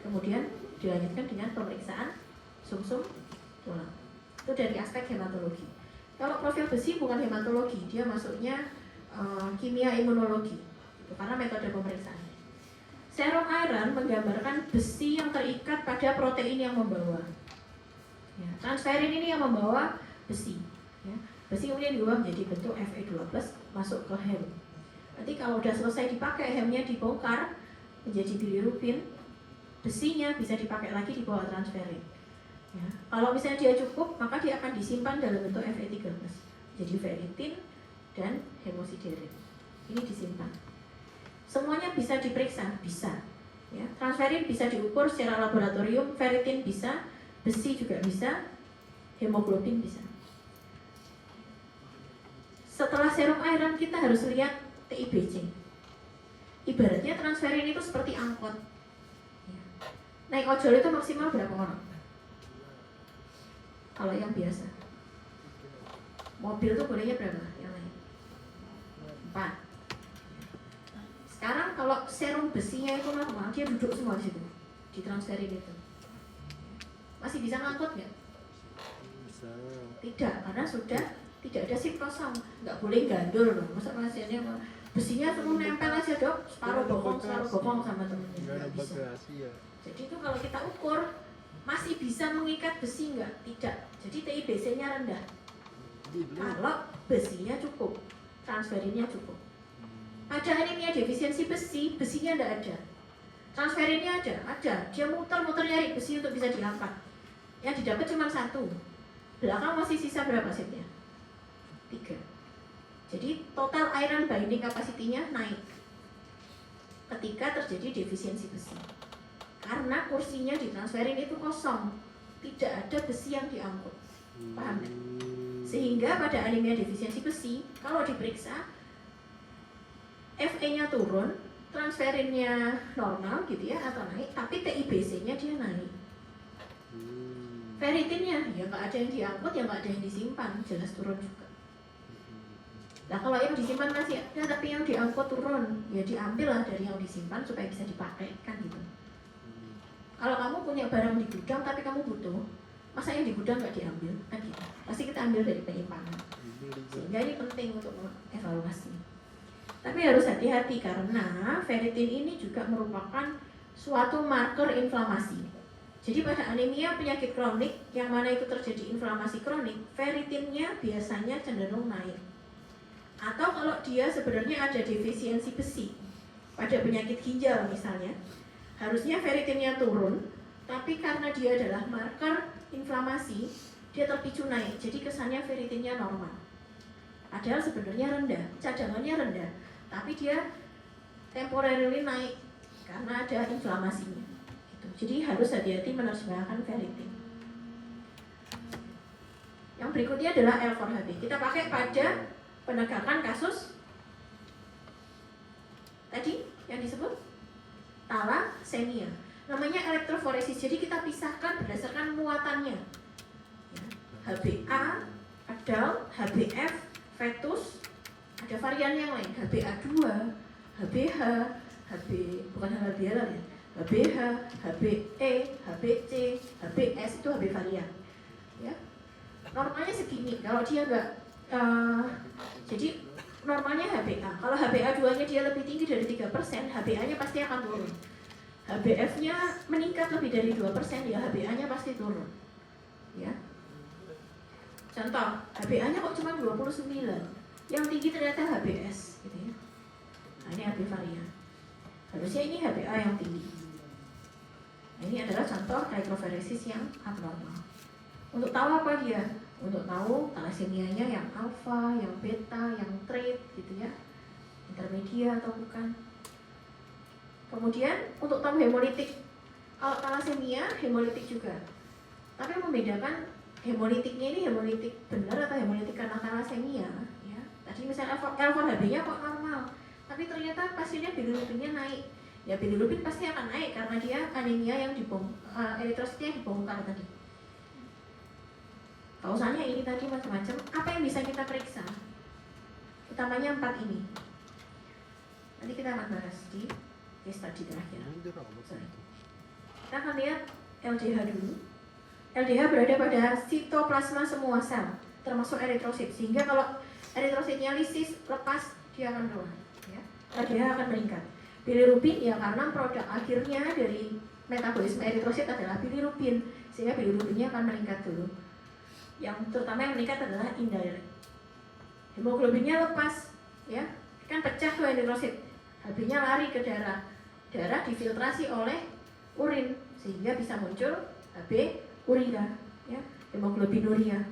kemudian dilanjutkan dengan pemeriksaan sumsum tulang. Itu dari aspek hematologi. Kalau profil besi bukan hematologi, dia masuknya kimia imunologi, itu karena metode pemeriksaan. Serum iron menggambarkan besi yang terikat pada protein yang membawa. Ya, transferin ini yang membawa besi. Ya. Besi kemudian diubah menjadi bentuk Fe2+, masuk ke hem. Nanti kalau udah selesai dipakai, hemnya dibongkar menjadi bilirubin, besinya bisa dipakai lagi di bawah transferin. Ya. Kalau misalnya dia cukup, maka dia akan disimpan dalam bentuk Fe3+, jadi ferritin dan hemosiderin. Ini disimpan. Semuanya bisa diperiksa, bisa. Ya. Transferin bisa diukur secara laboratorium, ferritin bisa, besi juga bisa, hemoglobin bisa. Setelah serum iron kita harus lihat TIBC. Ibaratnya transferin itu seperti angkot. Ya. Naik ojol itu maksimal berapa orang? Kalau yang biasa. Mobil itu bolehnya berapa yang naik? 4. Sekarang kalau serum besinya itu normal, dia duduk semua di situ, ditransferin itu. Masih bisa ngangkut nggak? Bisa. Tidak, karena sudah tidak ada siktosom, nggak boleh gandul loh. Masa pasiennya besinya semua nempel aja dok, separuh bokong sama temennya. Nggak ada Bisa. bagasi ya. Jadi itu kalau kita ukur masih bisa mengikat besi nggak? Tidak. Jadi TIBC-nya rendah. Kalau besinya cukup, transferinnya cukup. Pada anemia defisiensi besi, besinya tidak ada. Transferinnya ada. Dia muter-muter nyari besi untuk bisa diangkat. Yang didapat cuma 1. Belakang masih sisa berapa setnya? 3. Jadi total iron binding capacity-nya naik ketika terjadi defisiensi besi. Karena kursinya ditransferin itu kosong, tidak ada besi yang diangkut. Paham nggak? Sehingga pada anemia defisiensi besi, kalau diperiksa Fe-nya turun, transferinnya normal gitu ya atau naik, tapi TIBC-nya dia naik. Ferritinnya ya nggak ada yang diangkut, ya nggak ada yang disimpan, jelas turun juga. Nah kalau yang disimpan masih ada, tapi yang diangkut turun, ya diambil lah dari yang disimpan supaya bisa dipakai kan gitu. Kalau kamu punya barang di gudang tapi kamu butuh, masa yang di gudang nggak diambil kan gitu. Pasti kita ambil dari penyimpangan. Sehingga ini penting untuk evaluasi. Tapi harus hati-hati karena ferritin ini juga merupakan suatu marker inflamasi. Jadi pada anemia penyakit kronik yang mana itu terjadi inflamasi kronik, ferritinnya biasanya cenderung naik. Atau kalau dia sebenarnya ada defisiensi besi pada penyakit ginjal misalnya, harusnya ferritinnya turun, tapi karena dia adalah marker inflamasi, dia terpicu naik. Jadi kesannya ferritinnya normal. Padahal sebenarnya rendah, cadangannya rendah, tapi dia temporarily naik karena ada inflamasinya. Gitu. Jadi harus hati-hati menerjemahkan ferritin. Yang berikutnya adalah L4HB. Kita pakai pada penegakan kasus tadi yang disebut thalassemia. Namanya elektroforesis. Jadi kita pisahkan berdasarkan muatannya. Ya. HbA, adult, HbF, fetus, ada varian yang lain, HbA2, HbH, bukan HbA ya, HbH, Hbe, Hbc, Hbs itu Hb varian. Ya. Normalnya segini. Kalau dia enggak, jadi normalnya HbA. Kalau HbA2-nya dia lebih tinggi dari 3%, HbA-nya pasti akan turun. HbF-nya meningkat lebih dari 2%, ya HbA-nya pasti turun. Ya. Contoh, HbA-nya kok cuma 29. Yang tinggi ternyata Hbs, gitu ya. Nah, ini Hb varian. Harusnya ini HbA yang tinggi. Nah, ini adalah contoh elektroforesis yang abnormal. Untuk tahu apa dia? Untuk tahu talassemianya yang alfa, yang beta, yang trait, gitu ya, intermedia atau bukan. Kemudian untuk tahu hemolitik, kalau thalassemia hemolitik juga. Tapi yang membedakan hemolitiknya ini hemolitik benar atau hemolitik karena thalassemia. Ya. Tadi misalnya L4HB-nya kok normal, tapi ternyata pasiennya bilirubinnya naik. Ya bilirubin pasti akan naik karena dia anemia yang eritrositnya dibongkar tadi. Kausanya ini tadi macam-macam. Apa yang bisa kita periksa? Utamanya 4 ini. Nanti kita akan bahas di case study terakhir. Kita akan lihat LDH dulu. LDH berada pada sitoplasma semua sel, termasuk eritrosit. Sehingga kalau eritrositnya lisis, lepas, dia akan keluar. Ya. LDH akan meningkat. Bilirubin ya karena produk akhirnya dari metabolisme eritrosit adalah bilirubin, sehingga bilirubinnya akan meningkat dulu. Yang terutama yang meningkat adalah indirect. Hemoglobinnya lepas, ya kan pecah tuh eritrosit. Hb-nya lari ke darah. Darah difiltrasi oleh urin sehingga bisa muncul Hb urina, ya, hemoglobinuria.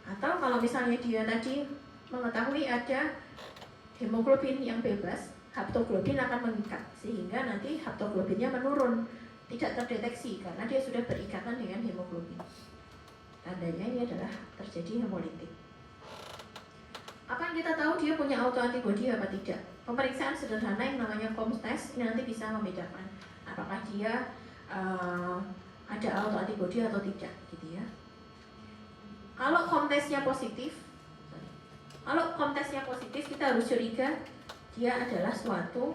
Atau kalau misalnya dia tadi mengetahui ada hemoglobin yang bebas, haptoglobin akan mengikat sehingga nanti haptoglobinnya menurun, tidak terdeteksi karena dia sudah berikatan dengan hemoglobin. Tandanya ini adalah terjadi hemolitik. Apa yang kita tahu dia punya autoantibody apa tidak? Pemeriksaan sederhana yang namanya COMS test ini nanti bisa membedakan apakah dia ada autoantibody atau tidak, gitu ya. Kalau COMS testnya positif, kita harus curiga dia adalah suatu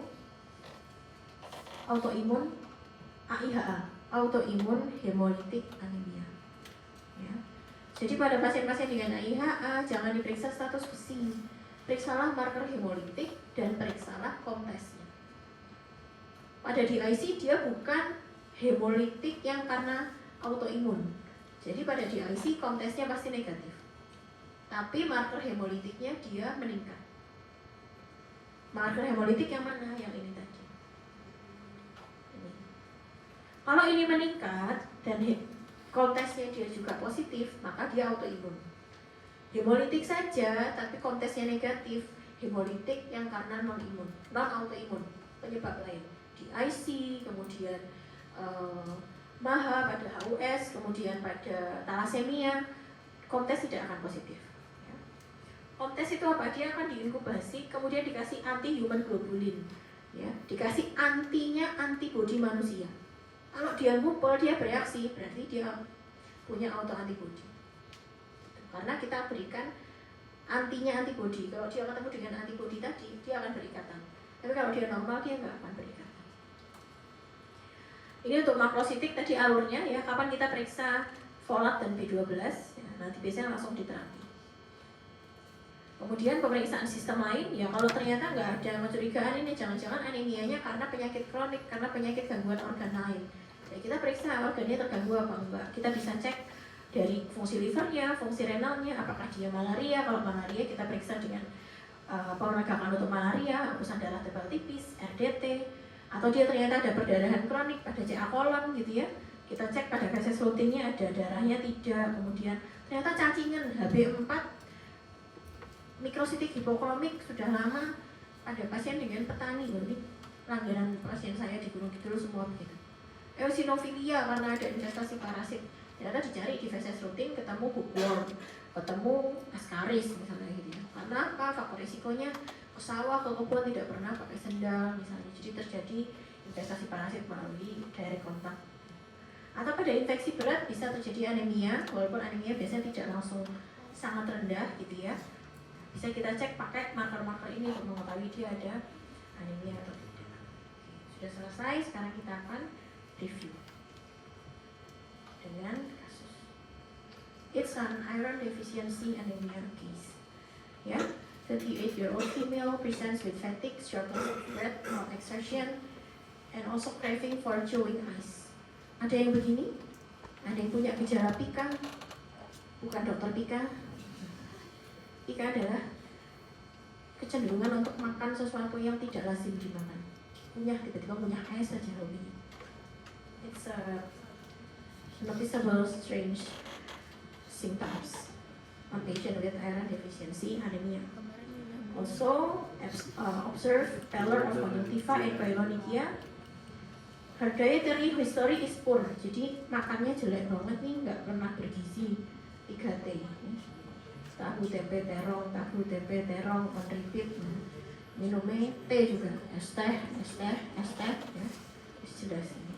autoimun AIHA, autoimun hemolytic anemia. Ya. Jadi pada pasien-pasien dengan AIHA jangan diperiksa status besi, periksalah marker hemolitik dan periksalah COMS testnya. Pada DIC dia bukan hemolitik yang karena autoimun. Jadi pada DIC COMS testnya pasti negatif. Tapi marker hemolitiknya dia meningkat. Marker hemolitik yang mana? Yang ini tadi. Ini. Kalau ini meningkat dan kontesnya dia juga positif, maka dia autoimun. Hemolitik saja, tapi kontesnya negatif, hemolitik yang karena non-imun, non-autoimun, penyebab lain. DIC, kemudian MAHA pada HUS, kemudian pada thalassemia, kontes tidak akan positif. Ya. Kontes itu apa? Dia akan diinkubasi, kemudian dikasih anti-human globulin, ya, dikasih antinya antibodi manusia. Kalau dia ngumpul, dia bereaksi, berarti dia punya autoantibody. Karena kita berikan antinya antibody. Kalau dia ketemu dengan antibody tadi, dia akan berikatan. Tapi kalau dia normal, dia nggak akan berikatan. Ini untuk makrositik tadi alurnya, ya. Kapan kita periksa folat dan B12, ya, nanti biasanya langsung diterapi. Kemudian pemeriksaan sistem lain, ya kalau ternyata nggak ada mencurigaan ini, jangan-jangan anemianya karena penyakit kronik, karena penyakit gangguan organ lain. Ya, kita periksa organnya terganggu apa enggak. Kita bisa cek dari fungsi livernya, fungsi renalnya, apakah dia malaria. Kalau malaria kita periksa dengan penegakan untuk malaria, hembusan darah tebal tipis, RDT, atau dia ternyata ada perdarahan kronik pada CA kolon gitu ya. Kita cek pada feses rutinnya ada darahnya tidak, kemudian ternyata cacingan HB4 mikrositik hipokromik sudah lama pada pasien dengan petani. Ini langganan pasien saya di Gunung Kidul semua begitu. eosinofilia karena ada investasi parasit. Ternyata dicari di feses rutin ketemu hookworm, ketemu ascaris misalnya gitu ya. Karena apa? Faktor risikonya ke sawah, ke kebun tidak pernah pakai sendal misalnya. Jadi terjadi investasi parasit melalui direct kontak. Atau pada infeksi berat bisa terjadi anemia, walaupun anemia biasanya tidak langsung sangat rendah gitu ya. Bisa kita cek pakai marker-marker ini untuk mengetahui dia ada anemia atau tidak. Sudah selesai, sekarang kita akan review dengan kasus. It's an iron deficiency anemia case. Ya, 38-year-old female presents with fatigue, shortness of breath, malexertion, and also craving for chewing ice. Ada yang begini? Ada yang punya gejala pika? Bukan dokter pika. Pika adalah kecenderungan untuk makan sesuatu yang tidak lazim dimakan. Tiba-tiba punya es saja hobi. It's a noticeable strange symptoms on patient with iron deficiency anemia. Also observe pallor of conjunctiva and koilonychia. Her dietary history is poor, jadi makannya jelek banget nih, nggak pernah bergizi. 3T, tahu tempe terong, on repeat. Minumnya teh juga, es teh, ya, jelas ini.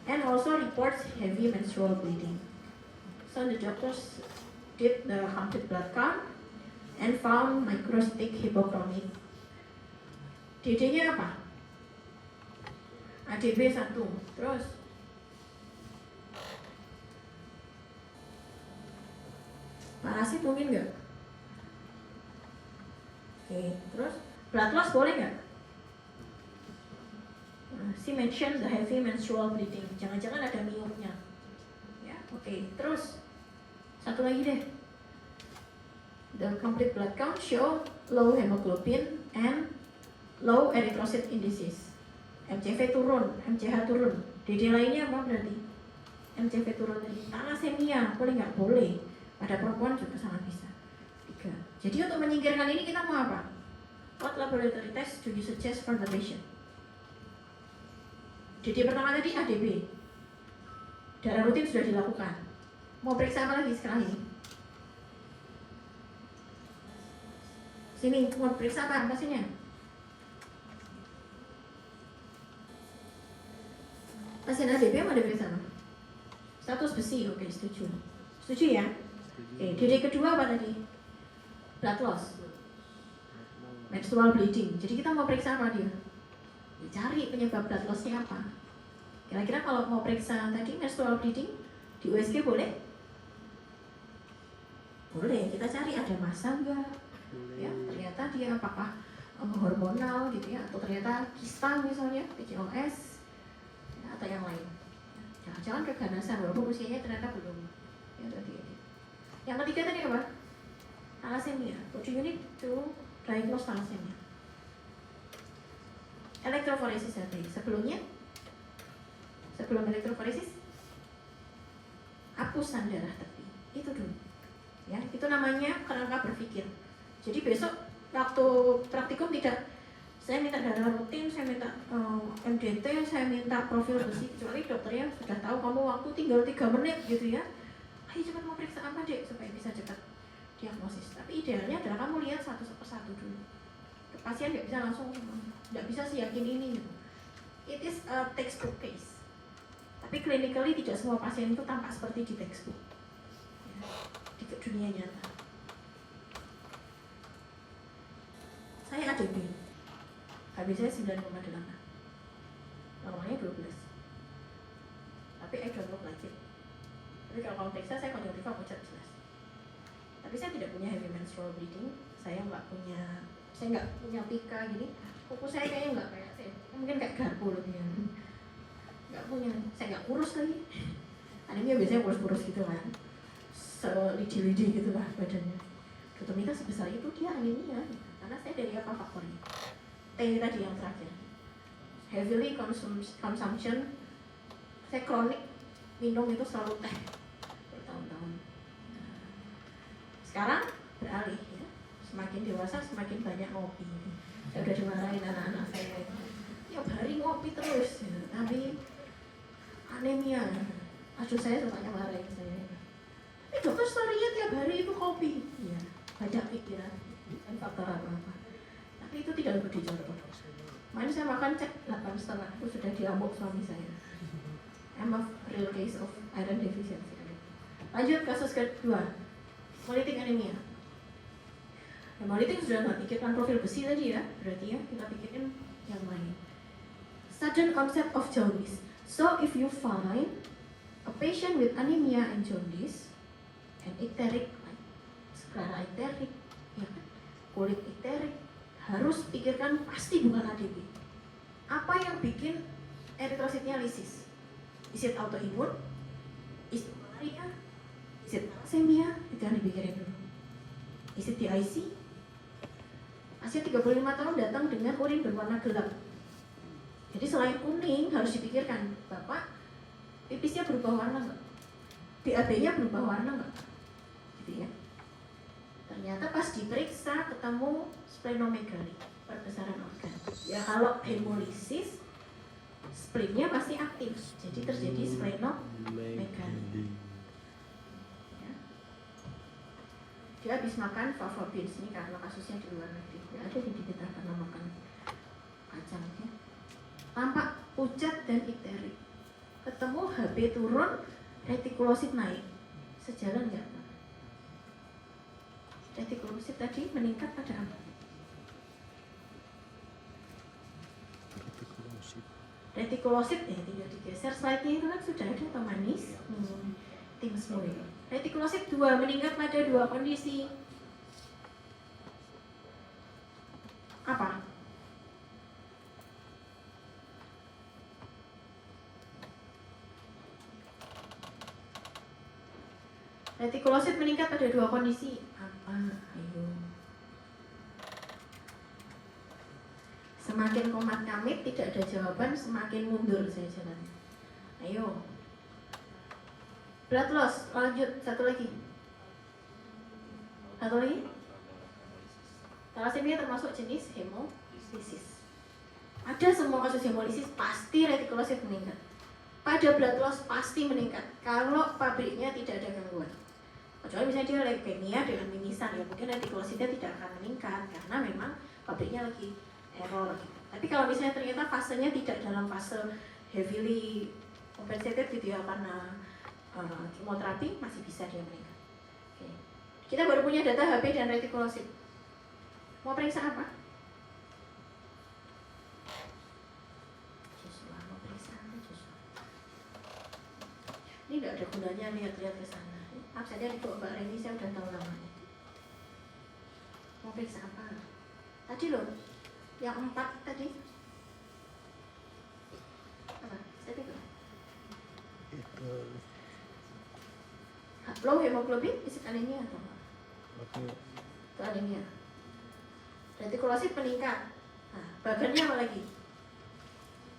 And also reports heavy menstrual bleeding. So the doctors did the complete blood count and found microcytic hypochromic. DD-nya apa? ADB 1. Terus parasit mungkin nggak? Oke, terus blood loss boleh nggak? She mentioned the heavy menstrual bleeding. Jangan-jangan ada miopnya. Ya, oke. Terus satu lagi deh. The complete blood count show low hemoglobin and low erythrocyte indices. MCV turun, MCH turun. DD lainnya apa berarti? MCV turun tadi. Thalassemia, boleh nggak? Boleh. Pada perempuan juga sangat bisa. 3. Jadi untuk menyingkirkan ini kita mau apa? What laboratory test do you suggest for the patient? DD pertama tadi ADB. Darah rutin sudah dilakukan. Mau periksa apa lagi sekarang ini? Sini, mau periksa apa pasiennya? Pasien ADB mau diperiksa apa? Status besi, oke, setuju. Setuju ya? Oke, DD kedua apa tadi? Blood loss, menstrual bleeding. Jadi kita mau periksa apa dia? Cari penyebab blood loss-nya apa. Kira-kira kalau mau periksa tadi menstrual bleeding di USG boleh? Boleh, kita cari ada massa enggak? Ya, ternyata dia apakah hormonal gitu ya, atau ternyata kista misalnya, PCOS, ya, atau yang lain. Jangan-jangan keganasan walaupun usianya ternyata belum. Ya, tadi ini. Yang ketiga tadi apa? Thalassemia. What do you need to diagnose thalassemia? Elektroforesis tadi. Sebelum elektroforesis, hapusan darah tepi. Itu dulu. Ya, itu namanya kerangka berpikir. Jadi besok waktu praktikum tidak saya minta darah rutin, saya minta MDT, saya minta profil besi, kecuali dokternya sudah tahu kamu waktu tinggal 3 menit gitu ya. Ayo cepat mau periksa apa dek supaya bisa cepat diagnosis. Tapi idealnya adalah kamu lihat satu persatu dulu. Pasien nggak bisa langsung, nggak bisa sih yakin ini gitu. It is a textbook case. Tapi clinically tidak semua pasien itu tampak seperti di textbook. Ya, di dunia nyata. Saya ADB. HB saya 9,8. Normalnya 12. Tapi I don't look like it. Tapi kalau kamu periksa saya konjungtiva pucat jelas. Tapi saya tidak punya heavy menstrual bleeding. Saya nggak punya pika gini. Kuku saya kayaknya nggak kayak saya. Mungkin kayak garpu lebih ya. Nggak punya. Saya nggak kurus lagi. Anemia biasanya kurus-kurus gitu kan. Selidi-lidi gitu lah badannya. Dokter Mika sebesar itu dia anemia. Karena saya dari apa faktornya? T tadi yang terakhir. Heavily consumption. Saya kronik minum itu selalu teh bertahun-tahun. Sekarang beralih ya. Semakin dewasa semakin banyak ngopi. Saya udah dimarahin anak-anak saya. Tiap hari ngopi terus ya. Tapi anemia. Aduh, saya sukanya marahin saya. Dokter story-nya tiap hari itu kopi. Iya, banyak pikiran dan faktor apa-apa. Tapi itu tidak bergejala. Makanya saya makan cek 8,5 itu sudah diamuk suami saya. I'm a real case of iron deficiency. Lanjut kasus kedua, hemolytic anemia. Hemolytic sudah nggak pikirkan profil besi tadi ya, berarti ya kita pikirin yang lain. Sudden onset of jaundice. So if you find a patient with anemia and jaundice and icteric, sclera icteric, ya kan, kulit icteric, harus pikirkan pasti bukan ADP. Apa yang bikin eritrositnya lisis? Is it autoimun? Is it malaria? Is it thalassemia? Itu yang dipikirin dulu. Is it DIC? Pasien 35 tahun datang dengan urin berwarna gelap. Jadi selain kuning harus dipikirkan, Bapak pipisnya berubah warna nggak? BAB-nya berubah warna nggak? Gitu ya. Ternyata pas diperiksa ketemu splenomegaly, perbesaran organ. Ya kalau hemolisis, splennya pasti aktif, jadi terjadi splenomegaly. Ya. Dia habis makan fava beans ini karena kasusnya di luar negeri. Ya ada di kita karena makan kacang ya. Tampak pucat dan icteric. Ketemu HB turun, retikulosit naik. Sejalan nggak? Retikulosit tadi meningkat pada apa? Retikulosit tinggal digeser slide-nya itu kan sudah ada atau manis tim semua. Retikulosit 2 meningkat pada 2 kondisi. Apa? Retikulosit meningkat pada 2 kondisi. Apa? Ayo. Semakin komat kamit, tidak ada jawaban, semakin mundur saya jalan. Ayo. Blood loss, lanjut, satu lagi. Satu lagi. Thalassemia termasuk jenis hemolisis. Ada semua kasus hemolisis pasti retikulosit meningkat. Pada blood loss pasti meningkat. Kalau pabriknya tidak ada gangguan. Kecuali misalnya dia leukemia dengan mimisan, ya mungkin retikulositnya tidak akan meningkat karena memang pabriknya lagi error gitu. Tapi kalau misalnya ternyata fasenya tidak dalam fase heavily compensated gitu ya karena kemoterapi, masih bisa dia meningkat. Oke. Kita baru punya data HB dan retikulosit. Mau periksa apa? Joshua, mau periksa apa Joshua? Ini nggak ada gunanya lihat-lihat ke sana. Absennya di Mbak Reni saya udah tahu namanya. Mau periksa apa? Tadi loh. Yang 4 tadi apa? Saya pikir Itu low hemoglobin, is it anemia atau apa? oke. Itu anemia. Retikulosit meningkat. Nah, bagannya apa lagi?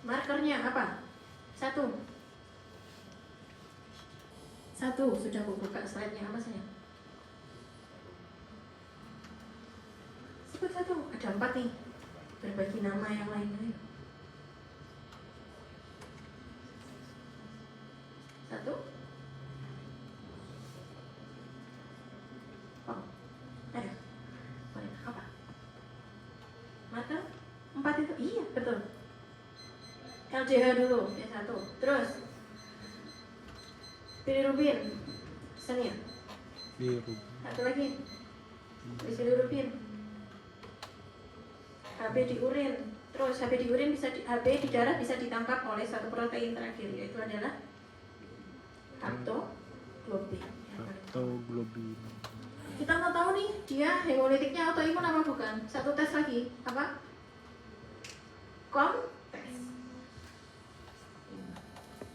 Markernya apa? Satu sudah aku buka slide-nya apa sayang? Sebut satu, ada 4 nih. Berbagi nama yang lain ayo. Satu. Oh. Ayo. Apa? Marker 4 itu? Iya, betul. LDH dulu, ya 1. Terus bilirubin. Pesannya. Biru. Satu lagi. Bilirubin. HB di urin, terus HB di urin bisa HB di darah bisa ditangkap oleh satu protein terakhir yaitu adalah haptoglobin. Haptoglobin. Kita mau tahu nih dia hemolitiknya autoimun apa bukan? Satu tes lagi apa? Tes.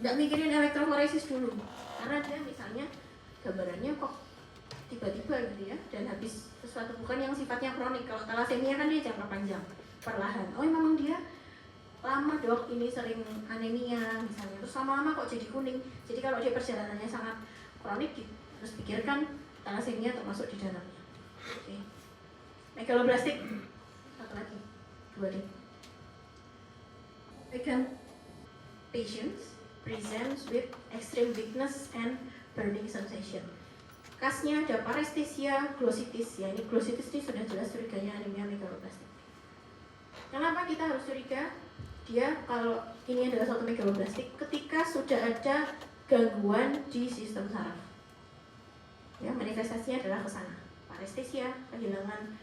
Nggak mikirin elektroforesis dulu, karena dia misalnya gambarannya kok tiba-tiba gitu ya dan habis sesuatu bukan yang sifatnya kronik. Kalau thalassemia kan dia jangka panjang perlahan. Oh memang dia lama dok ini sering anemia misalnya terus lama-lama kok jadi kuning. Jadi kalau dia perjalanannya sangat kronik terus pikirkan thalassemia termasuk di dalamnya. Oke. Megaloblastik satu lagi 2 deh. Pegang patients presents with extreme weakness and burning sensation. Kasnya ada paresthesia, glossitis. Ya, ini glossitis ini sudah jelas curiganya anemia megaloblastik. Kenapa kita harus curiga? Dia kalau ini adalah suatu megaloblastik ketika sudah ada gangguan di sistem saraf. Ya, manifestasinya adalah ke sana. Paresthesia, kehilangan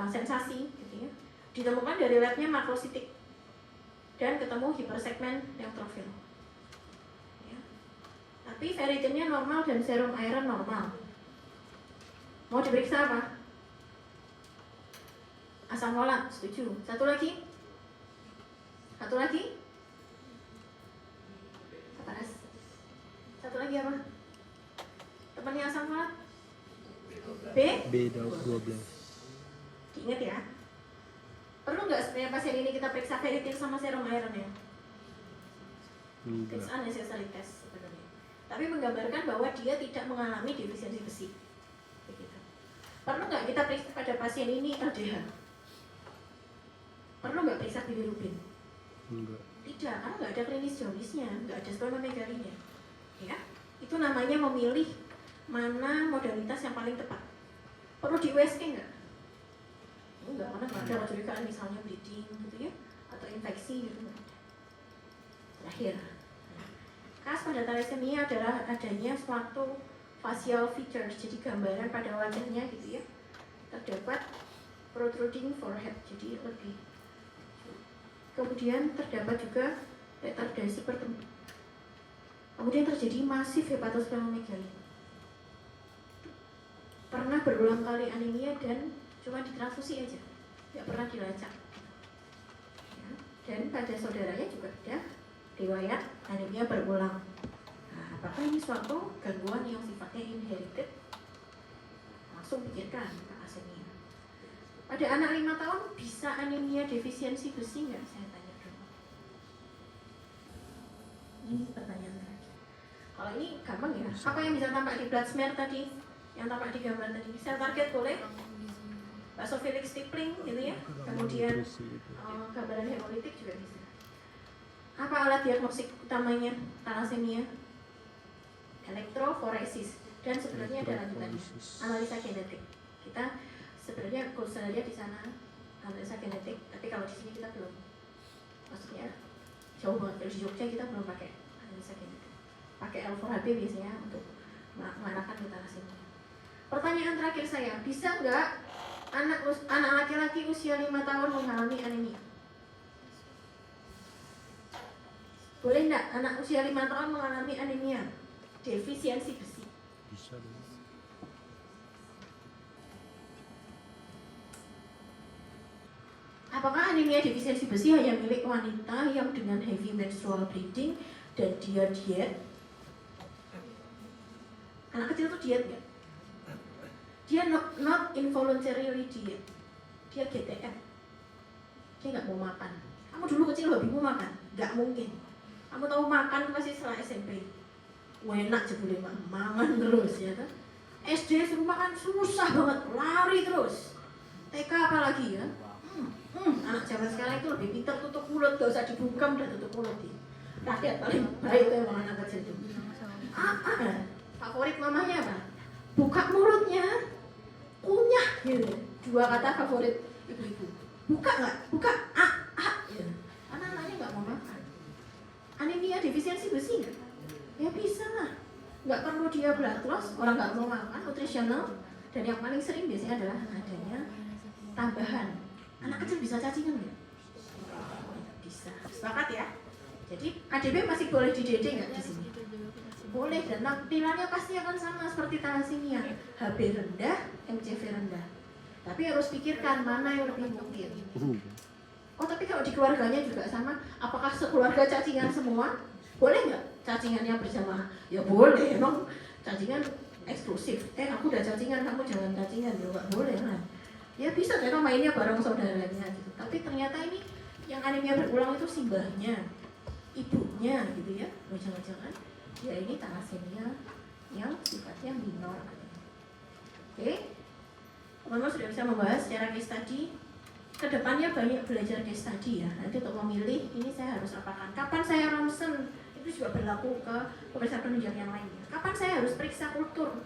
sensasi gitu ya. Ditemukan dari labnya makrositik dan ketemu hipersegmen neutrofil. Ya. Tapi ferritinnya normal dan serum iron normal. Mau diperiksa apa? Asam folat, setuju. Satu lagi? Satu lagi? Panas. Satu lagi apa? Temannya asam folat? B12. Diingat ya. Perlu nggak sebenarnya pasien ini kita periksa ferritin sama serum iron ya? Enggak. It's unnecessary test sebenarnya. Tapi menggambarkan bahwa dia tidak mengalami defisiensi besi. Begitu. Perlu nggak kita periksa pada pasien ini LDH? Perlu nggak periksa bilirubin? Enggak. Tidak, karena nggak ada klinis jaundice-nya, nggak ada splenomegaly-nya. Ya, itu namanya memilih mana modalitas yang paling tepat. Perlu di USG nggak? Enggak, karena nggak ada kecurigaan misalnya bleeding gitu ya, atau infeksi gitu. Terakhir, khas pada thalassemia adalah adanya suatu facial features, jadi gambaran pada wajahnya gitu ya. Terdapat protruding forehead, jadi lebih. Kemudian terdapat juga retardasi pertumbuhan. Kemudian terjadi masif hepatosplenomegaly. Pernah berulang kali anemia dan cuma ditransfusi aja, nggak pernah dilacak. Ya. Dan pada saudaranya juga ada riwayat anemia berulang. Nah, apakah ini suatu gangguan yang sifatnya inherited? Langsung pikirkan thalassemia. Pada anak 5 tahun bisa anemia defisiensi besi nggak? Saya tanya dulu. Ini pertanyaan terakhir. Kalau ini gampang ya. Apa yang bisa tampak di blood smear tadi? Yang tampak di gambar tadi. Sel target boleh? Basophilic stippling gitu ya. Kemudian gambaran hemolitik juga bisa. Apa alat diagnostik utamanya thalassemia? Elektroforesis. Dan sebenarnya ada lanjutannya. Analisa genetik. Kita sebenarnya kursusnya di sana analisa genetik, tapi kalau di sini kita belum. Maksudnya jauh banget. Kalau di Jogja kita belum pakai analisa genetik. Pakai L4HP biasanya untuk mengarahkan ke thalassemia. Pertanyaan terakhir saya, bisa nggak anak laki-laki usia 5 tahun mengalami anemia? Boleh nggak anak usia 5 tahun mengalami anemia? Defisiensi besi. Bisa. Apakah anemia defisiensi besi hanya milik wanita yang dengan heavy menstrual bleeding dan dia diet? Anak kecil itu diet nggak? Dia not involuntarily diet. Dia GTM. Dia nggak mau makan. Kamu dulu kecil hobimu makan? Nggak mungkin. Kamu tahu makan pasti setelah SMP. Enak jebule mangan terus ya kan? SD suruh makan susah banget, lari terus. TK apalagi ya? Anak zaman sekarang itu lebih pintar tutup mulut, gak usah dibungkam dan tutup mulut. Rakyat paling baik itu emang anak kecil itu. Favorit mamanya apa? Buka mulutnya, kunyah gitu. 2 kata favorit ibu-ibu. Buka nggak? Buka. Gitu. Karena anaknya nggak mau makan. Anemia defisiensi besi nggak? Ya bisa lah. Nggak perlu dia blood loss, orang nggak mau makan, nutritional. Dan yang paling sering biasanya adalah adanya tambahan. Anak kecil bisa cacingan nggak? Bisa. Sepakat ya? Jadi ADB masih boleh di DD nggak di sini? Boleh, dan tampilannya pasti akan sama seperti thalassemia. HB rendah, MCV rendah. Tapi harus pikirkan mana yang lebih mungkin. Oh, tapi kalau di keluarganya juga sama, apakah sekeluarga cacingan semua? Boleh nggak cacingannya berjamaah? Ya boleh, emang cacingan eksklusif. Aku udah cacingan, kamu jangan cacingan. Ya nggak boleh lah. Ya bisa karena mainnya bareng saudaranya gitu. Tapi ternyata ini yang anemia berulang itu simbahnya, ibunya gitu ya. Jangan-jangan ya ini thalassemia yang sifatnya minor. Oke, teman-teman sudah bisa membahas secara case study. Kedepannya banyak belajar case study ya. Nanti untuk memilih ini saya harus apakan. Kapan saya ronsen? Itu juga juga berlaku ke pemeriksaan penunjang yang lainnya. Kapan saya harus periksa kultur?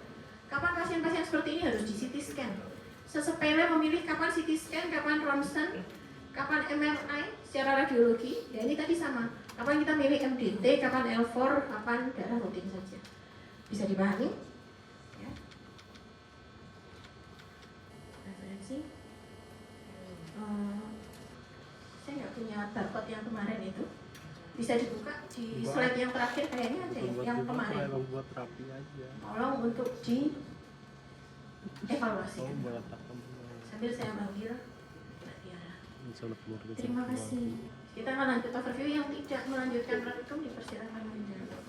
Kapan pasien-pasien seperti ini harus di CT scan? Sesepele memilih kapan CT scan, kapan ronsen, kapan MRI secara radiologi. Ya ini tadi sama. Kapan kita milih MDT, kapan L4, kapan darah rutin saja. Bisa dipahami? Ya. Referensi. Saya nggak punya barcode yang kemarin itu. Bisa dibuka di slide yang terakhir, kayaknya ada yang kemarin. Emang buat rapi aja. Tolong untuk di evaluasi. Oh, meletakkan Sambil saya panggil Mbak Tiara. misalnya keluarga. Terima kasih. Kita akan lanjut overview. Yang tidak melanjutkan praktikum dipersilakan menjawab.